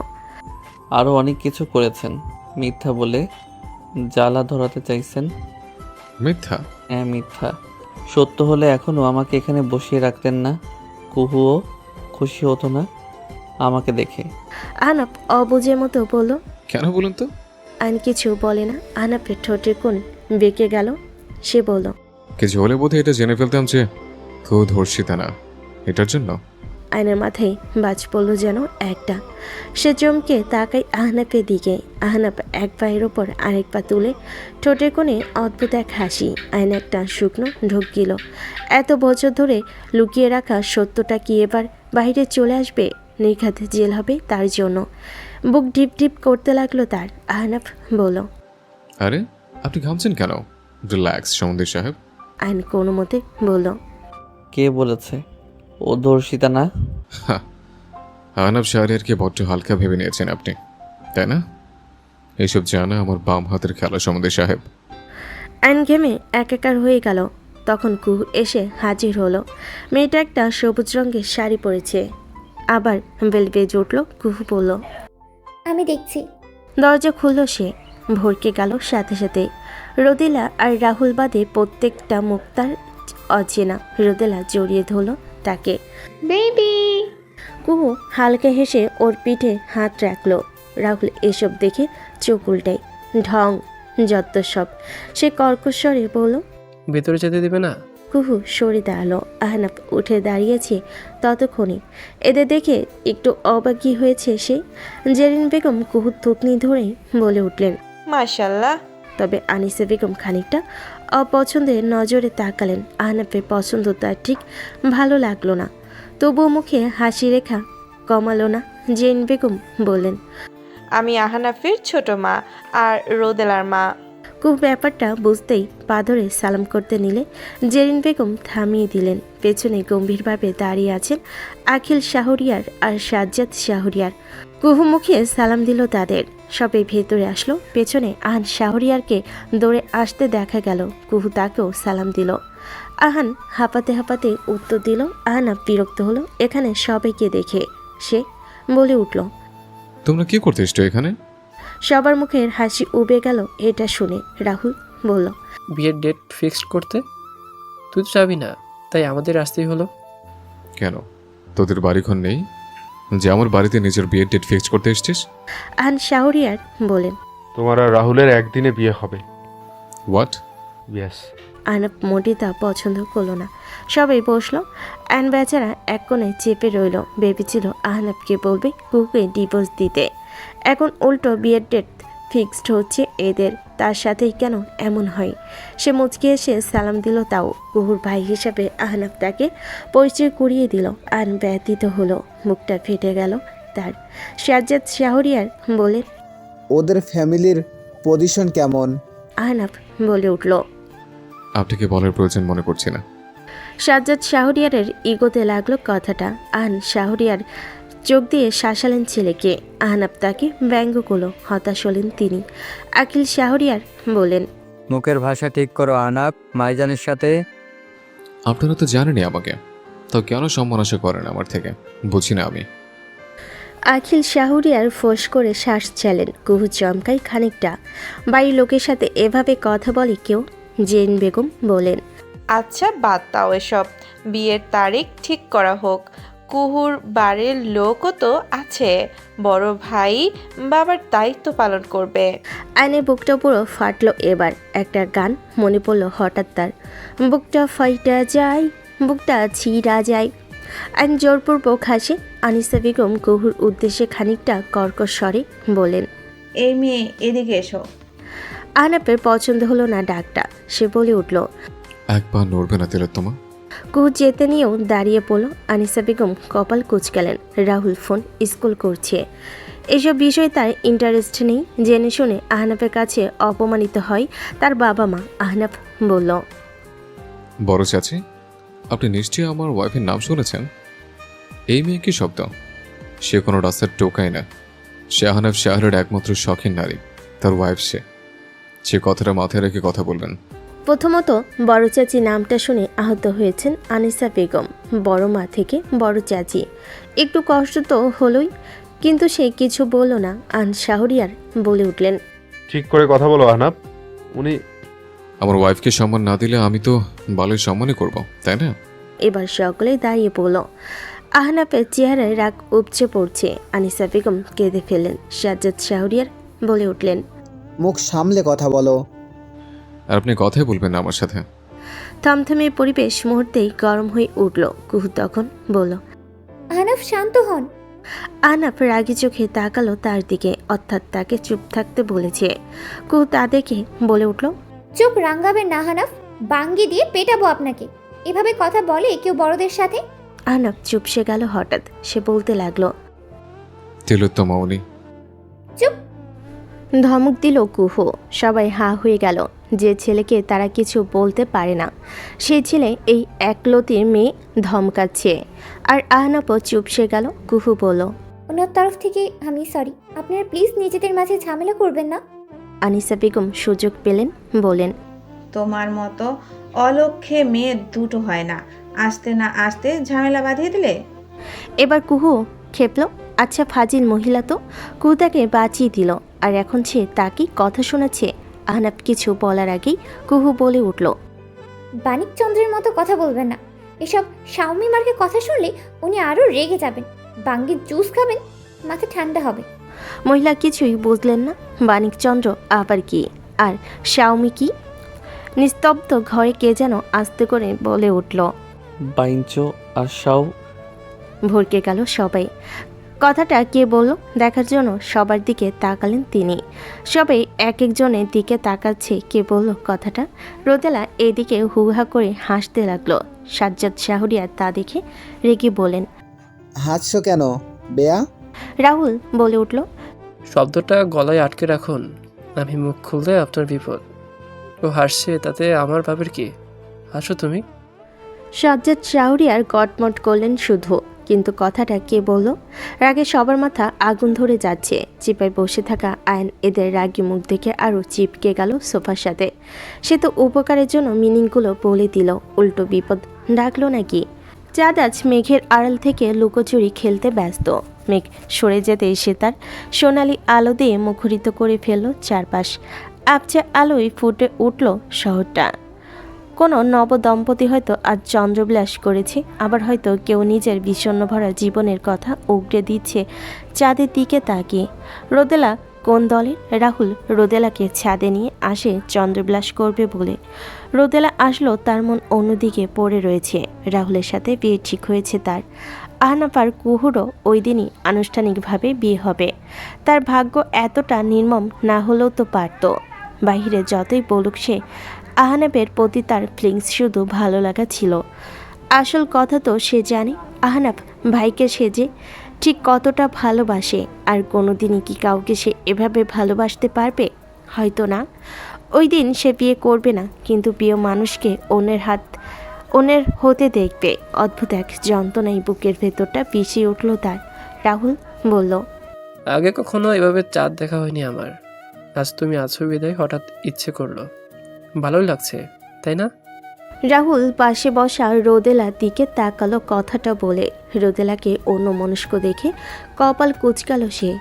আরও অনেক কিছু করেছেন, মিথ্যা বলে জ্বালা ধরাতে চাইছেন। মিথ্যা? হ্যাঁ মিথ্যা। সত্য হলে এখনও আমাকে এখানে বসিয়ে রাখতেন না। কুহুও খুশি হতো না আমাকে দেখে। আহনাফ অবুঝের মতো বলল, কেন বলুন তো? আয়ন কিছু বলে না। আহনাফের ঠোঁটের কোণ বেঁকে গেল। সে বলল, কিছু হলে বোধহয় এটা জেনে ফেলতাম যে কেউ ধর্ষিতা না, এটার জন্য। আয়নের মাথায় বাজ পড়ল যেন একটা। সে চমকে তাকায় আহনাফের দিকে। আহনাফ এক পায়ের ওপর আরেক পা তুলে ঠোঁটের কোণে অদ্ভুত এক হাসি। আয়ন একটা শুকনো ঢোক গেল। এত বছর ধরে লুকিয়ে রাখা সত্যটা কি এবার বাইরে চলে আসবে? নির্ঘাত জেল হবে তার জন্য। বুক ডিপ ডিপ করতে লাগলো তার। আহনাফ বলল, আরে আপনি ঘামছেন কেন? রিল্যাক্স সমুদ্র সাহেব। আইন কোনো মতে বলল, কে বলেছে ও ধর্ষিতা না? আহনাফ শাহরিয়ারকে বড্ড হালকা ভেবে নিয়েছেন আপনি, তাই না? এইসব জানা আমার বাম হাতের খেলা সমুদ্র সাহেব। আইন ঘেমে একাকার হয়ে গেল। তখন কুহু এসে হাজির হলো। মেয়েটা একটা সবুজ রঙের শাড়ি পরেছে। আবার বেল বেজে উঠল। কুহু বলল, আমি দেখছি। দরজা খুলল সে। ভরকে গেল সাথে সাথে। রোদেলা আর রাহুল বাদে প্রত্যেকটা মুখ তার অচেনা। রোদেলা জড়িয়ে ধরল তাকে। বেবি। কুহু হালকা হেসে ওর পিঠে হাত রাখল। রাহুল এসব দেখে চোখ উল্টায়। ঢং যত সব। সে কর্কশ্বরে বলল, ভেতরে যেতে দিবে না? কুহু সরে দাঁড়ালো। আহনাফ উঠে দাঁড়িয়েছে ততক্ষণে। এদের দেখে একটু অবাকি হয়েছে সে। জেরিন বেগম কুহুর থুতনি ধরে বলে উঠলেন, মাশাল্লাহ। তবে আনিসা বেগম খানিকটা অপছন্দের নজরে তাকালেন। আহনাফের পছন্দ তার ঠিক ভালো লাগলো না। তবুও মুখে হাসি রেখা কমালো না। জেরিন বেগম বললেন, আমি আহনাফের ছোট মা আর রোদেলার মা। খুব ব্যাপারটা বুঝতেই পা ধরে সালাম করতে নিলে জেরিন বেগম থামিয়ে দিলেন। পেছনে গম্ভীরভাবে দাঁড়িয়ে আছেন আখিল শাহরিয়ার আর সাজ্জাদ শাহরিয়ার। কুহু মুখে সালাম দিল তাদের। সবাই ভেতরে আসলো। পেছনে আহান শাহরিয়ারকে দৌড়ে আসতে দেখা গেল। কুহু তাকেও সালাম দিল। আহান হাঁপাতে হাঁপাতে উত্তর দিল। আহানা বিরক্ত হলো এখানে সবাইকে দেখে। সে বলে উঠল, তোমরা কি করতে এসছো এখানে? সবার মুখের হাসি উবে গেল এটা শুনে। রাহুল বলল, বিয়ের ডেট ফিক্সড করতে। তুই তো যাবি না, তাই আমাদের আসতেই হলো। কেন তোদের বাড়িঘর নেই যে আমার বাড়িতে নিজের বিয়ের ডেট ফিক্স করতে এসছিস? আহান শাহরিয়ার বলেন, তোমার আর রাহুলের একদিনে বিয়ে হবে। হোয়াট? ইয়েস। আহনাফ মোটেই তা পছন্দ করলো না। সবাই বসলো। অ্যান বেচারা এক কোণে চেপে রইল। ভেবেছিল আহনাফকে বলবে কুহুকে ডিভোর্স দিতে। এখন উল্টো বিয়ের ডেট ফিক্সড হচ্ছে এদের। তার সাথেই কেন এমন হয়? সে মুচকে এসে সালাম দিল। তাও কুহুর ভাই হিসাবে আহনাফ তাকে পরিচয় করিয়ে দিল। আন ব্যতীত হলো। মুখটা ফেটে গেল তার। সাজ্জাদ শাহরিয়ার বলে, ওদের ফ্যামিলির পজিশন কেমন? আহনাফ বলে উঠল, আপনাকে বলার প্রয়োজন মনে করছি না। সাজ্জাদ শাহরিয়ারের ইগোতে লাগলো কথাটা। আহান শাহরিয়ার চোখ দিয়ে শাসালেন ছেলেকে। আহনাফ তাকে ব্যঙ্গ করলো। হতাশ হলেন তিনি। আখিল শাহরিয়ার বলেন, মুখের ভাষা ঠিক করো আহনাফ মাইজানের সাথে। আপনারা তো জানেনই আমাকে, তো কেন সম্মান আশা করেন আমার থেকে বুঝি না আমি। আখিল শাহরিয়ার ফোঁস করে শ্বাস চালেন। কুহু চমকাই খানিকটা। বাড়ির লোকের সাথে এভাবে কথা বলে কেউ? জেন বেগম বলেন, আচ্ছা বাদ দাও এসব। বিয়ের তারিখ ঠিক করা হোক। কুহুর বাড়ির লোকও তো আছে। বড় ভাই বাবার দায়িত্ব পালন করবে। আইনের বুকটা পুরো ফাটলো এবার। একটা গান মনে পড়লো হঠাৎ তার। বুকটা ফাইটা যায়, বুকটা ছিঁড়া যায়। আইন জোরপূর্বক হাসে। আনিসা বেগম কুহুর উদ্দেশ্যে খানিকটা কর্কশ স্বরে বলেন, এই মেয়ে এদিকে এসো। আহনাফের পছন্দ হলো না ডাকটা। সে বলে উঠল, একবার নড়বে না তিলোত্তমা। কুহু যেতে নিয়েও দাঁড়িয়ে পড়ল। আনিসা বেগম কপাল কুঁচকালেন। রাহুল ফোন স্কুল করছে। এসব বিষয়ে তার ইন্টারেস্ট নেই। জেনে শুনে আহনাফের কাছে অপমানিত হয় তার বাবা মা। আহনাফ বলল, বড় চাচি, আপনি নিশ্চয়ই আমার ওয়াইফের নাম শুনেছেন। এই মেয়ে কি শব্দ? সে কোনো রাস্তার টোকায় না। সে আহনাফ শাহরের একমাত্র শখের নারী। তার ওয়াইফ সে কথাটা মাথায় রেখে কথা বলবেন। প্রথমত বড় চাচি নামটা শুনে আহত হয়েছেন আনিসা বেগম। বড় মা থেকে বড় চাচি। একটু কষ্ট তো হলোই, কিন্তু সে কিছু বলল না। আন শাহরিয়ার বলে উঠলেন, ঠিক করে কথা বলো আহনাফ। উনি আমার ওয়াইফকে সম্মান না দিলে আমি তো বালের সম্মানই করব, তাই না? এবার সকলে দাঁড়িয়ে পড়ল। আহনাফের চেহারায় রাগ উপচে পড়ছে। আনিসা বেগম কেঁদে ফেলেন। সাজ্জাদ শাহরিয়ার বলে উঠলেন, মুখ সামলে কথা বলো। আর আপনি কথাই বলবেন না আমার সাথে। থমথমে পরিবেশ মুহূর্তেই গরম হয়ে উঠল। কুহু তখন বলল, আহনাফ আহনাফ শান্ত হন। আহনাফ রাগি চোখে তাকালো তার দিকে, অর্থাৎ তাকে চুপ থাকতে বলেছে। কুহু তা দেখে বলে উঠল, চোখ রাঙ্গাবেন না আহনাফ, বাঙ্গি দিয়ে পেটাবো আপনাকে। এভাবে কথা বলে কেউ বড়দের সাথে? আহনাফ চুপসে গেল হঠাৎ। সে বলতে লাগলো, তিলোত্তমা উনি। চুপ। ধমক দিল কুহু। সবাই হা হয়ে গেল। যে ছেলেকে তারা কিছু বলতে পারে না, সেই ছেলে এই একলতির মেয়ে ধমকাচ্ছে। আর আহনাফও চুপসে গেল। কুহু বলল, ওনার তরফ থেকে আমি সরি। আপনারা প্লিজ নিজেদের মাঝে ঝামেলা করবেন না। আনিসা বেগম সুযোগ পেলেন, বলেন, তোমার মতো অলক্ষে মেয়ে দুটো হয় না, আসতে না আসতে ঝামেলা বাঁধিয়ে দিলে। এবার কুহু খেপল। আচ্ছা ফাজিল মহিলা তো। কুহু তাকে বাঁচিয়ে দিল, আর এখন সে তাকেই কথা শোনাচ্ছে। আহনাফ কিছু বলার আগেই কুহু বলে উঠল, বাণিকচন্দ্রের মতো কথা বলবেন না। এসব শাওমি মার্কে কথা শুনলে উনি আরো রেগে যাবেন। বাঙ্গির জুস খাবেন, মাথা ঠান্ডা হবে। মহিলা কিছুই বুঝলেন না। বাণিকচন্দ্র আবার কি, আর শাওমি কি? নিস্তব্ধ ঘরে কে যেন আস্তে করে বলে উঠল। বাইঞ্চো আর শাও। ভরকে গেল সবাই। কথাটা কে বলল দেখার জন্য সবার দিকে তাকালেন তিনি। সবাই এক একজনের দিকে তাকাচ্ছে। কে বলল কথাটা? রোদেলা এদিকে হুহা করে হাসতে লাগলো। সাজ্জাদ শাহরিয়ার তা দেখে রেগে বলেন, হাসছো কেন বেয়া? রাহুল বলে উঠল, শব্দটা গলায় আটকে রাখুন, আমি মুখ খুললে আপনার বিপদ। ও হাসছে, তাতে আমার ভাবের কি? হাসো তুমি। সাজ্জাদ শাহরিয়ার গটমট করলেন শুধু। কিন্তু কথাটা কে বলল? রাগে সবার মাথা আগুন ধরে যাচ্ছে। চিপায় বসে থাকা আয়ন এদের রাগি মুখ দেখে আরও চিপকে গেল সোফার সাথে। সে তো উপকারের জন্য মিনিংগুলো বলে দিল, উল্টো বিপদ ডাকলো নাকি? চাঁদ আজ মেঘের আড়াল থেকে লুকোচুরি খেলতে ব্যস্ত। মেঘ সরে যেতে এসে তার সোনালি আলো দিয়ে মুখরিত করে ফেলল চারপাশ। আবছা আলোয় ফুটে উঠল শহরটা। কোনো নবদম্পতি হয়তো আজ চন্দ্রবিলাস করেছে, আবার হয়তো কেউ নিজের বিষণ্ণ ভরা জীবনের কথা উগড়ে দিচ্ছে চাঁদের দিকে তাকিয়ে। রোদেলা কোন দলের? রাহুল রোদেলাকে ছাদে নিয়ে আসে চন্দ্রবিলাস করবে বলে। রোদেলা আসলো, তার মন অন্যদিকে পড়ে রয়েছে। রাহুলের সাথে বিয়ে ঠিক হয়েছে তার। আহনাফ আর কুহুরও ওই দিনই আনুষ্ঠানিকভাবে বিয়ে হবে। তার ভাগ্য এতটা নির্মম না হলেও তো পারত। বাহিরে যতই বলুক সে, আহনাফের প্রতি তার ফিলিংস শুধু ভালো লাগা ছিল। আসল কথা তো সে জানে আহনাফ ভাইকে সে যে ঠিক কতটা ভালোবাসে। আর কোনোদিনই কি কাউকে সে এভাবে ভালোবাসতে পারবে? হয়তো না। ওই দিন সে বিয়ে করবে না, কিন্তু প্রিয় মানুষকে অন্যের হতে দেখবে। অদ্ভুত এক যন্ত্রণায় বুকের ভেতরটা পিছিয়ে উঠল তার। রাহুল বলল, আগে কখনো এভাবে চাঁদ দেখা হয়নি আমার। আজ তুমি আছো বিদায় হঠাৎ ইচ্ছে করলো। ভালোই লাগছে, তাই না? রাহুল পাশে বসা রোদেলার দিকে তাকালো কথাটা বলে। রোদেলাকে অন্যমনস্ক দেখে কপাল কুঁচকাল সে।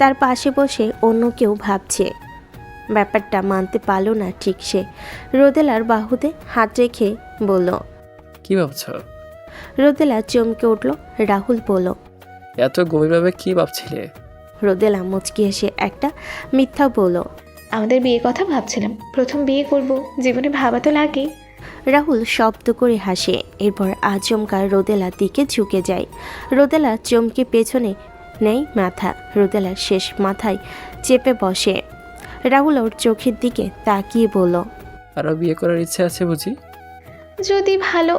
তার পাশে বসে অন্য কেউ ভাবছে। ব্যাপারটা মানতে পারল না ঠিক সে। রোদেলার বাহুতে হাত রেখে বলল, কি ভাবছ? রোদেলা চমকে উঠল। রাহুল বলল, এত গভীরভাবে কি ভাবছিলে? রোদেলা মুচকি এসে একটা মিথ্যা বলল, আমাদের বিয়ে কথা ভাবছিলাম। প্রথম বিয়ে করব, জীবনে ভাবা তো লাগে। রাহুল শব্দ করে হাসে। এরপর আচমকা রোদেলার দিকে ঝুঁকে যায়। রোদেলা চমকে পেছনে নেই মাথা। রোদেলার শেষ মাথায় চেপে বসে। রাহুল ওর চোখের দিকে তাকিয়ে বলল, আরো বিয়ে করার ইচ্ছে আছে বুঝি? যদি ভালো।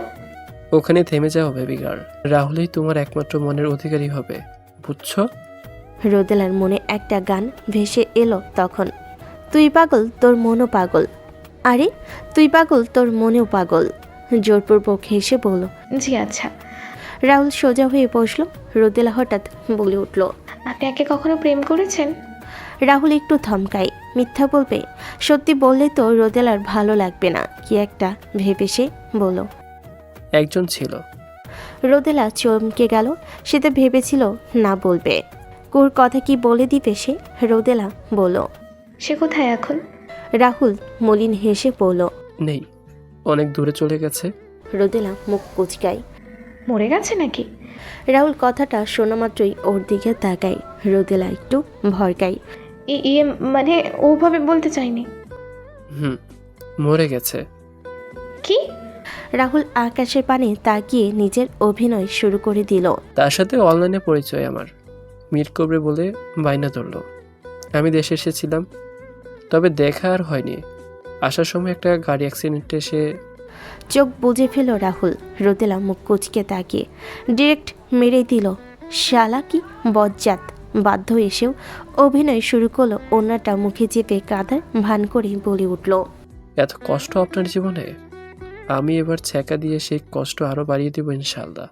ওখানে থেমে যাও বেবি গার্ল। রাহুলই তোমার একমাত্র মনের অধিকারী হবে, বুঝছো? রোদেলার মনে একটা গান ভেসে এলো তখন। তুই পাগল, তোর মনও পাগল। আরে তুই পাগল, তোর মনেও পাগল। জোরপূর্বক হেসে বলল, জি আচ্ছা। রাহুল সোজা হয়ে বসলো। রোদেলা হঠাৎ বলে উঠল, আপনি একে কখনো প্রেম করেছেন? রাহুল একটু থমকায়। মিথ্যা বলবে? সত্যি বললে তো রোদেলার ভালো লাগবে না। কি একটা ভেবে সে বলল, একজন ছিল। রোদেলা চমকে গেল। সে তো ভেবেছিল না বলবে। কোর কথা কি বলে দিবে সে? রোদেলা বলল, সে কোথায় এখন? রাহুল মলিন হেসে বলল, নেই, অনেক দূরে চলে গেছে। রোদেলা মুখ কুচকায়। মরে গেছে নাকি? রাহুল কথাটা শোনা মাত্রই ওর দিকে তাকায়। রোদেলা একটু ভরকায়। ইয়ে মানে ওভাবে বলতে চাইনি। মরে গেছে। কি? রাহুল আকাশের পানে তাকিয়ে নিজের অভিনয় শুরু করে দিল। তার সাথে অনলাইনে পরিচয় আমার, মিট করবে বলে বাইনা ধরল। আমি দেশে এসেছিলাম, তবে দেখা আর হয়নি। আসার সময় একটা গাড়ি অ্যাক্সিডেন্টে এসে চোখ বুজে ফেল রাহুল। রোদেলা মুখ কুচকে তাকিয়ে ডিরেক্ট মেরে দিল, শালা কি বজ্জাত। বাধ্য এসেও অভিনয় শুরু করলো, ওনাটা মুখে চেপে কাঁদার ভান করে বলে উঠল, এত কষ্ট আপনার জীবনে, আমি এবার ছ্যাঁকা দিয়ে সেই কষ্ট আরো বাড়িয়ে দেবো ইনশাল্লাহ।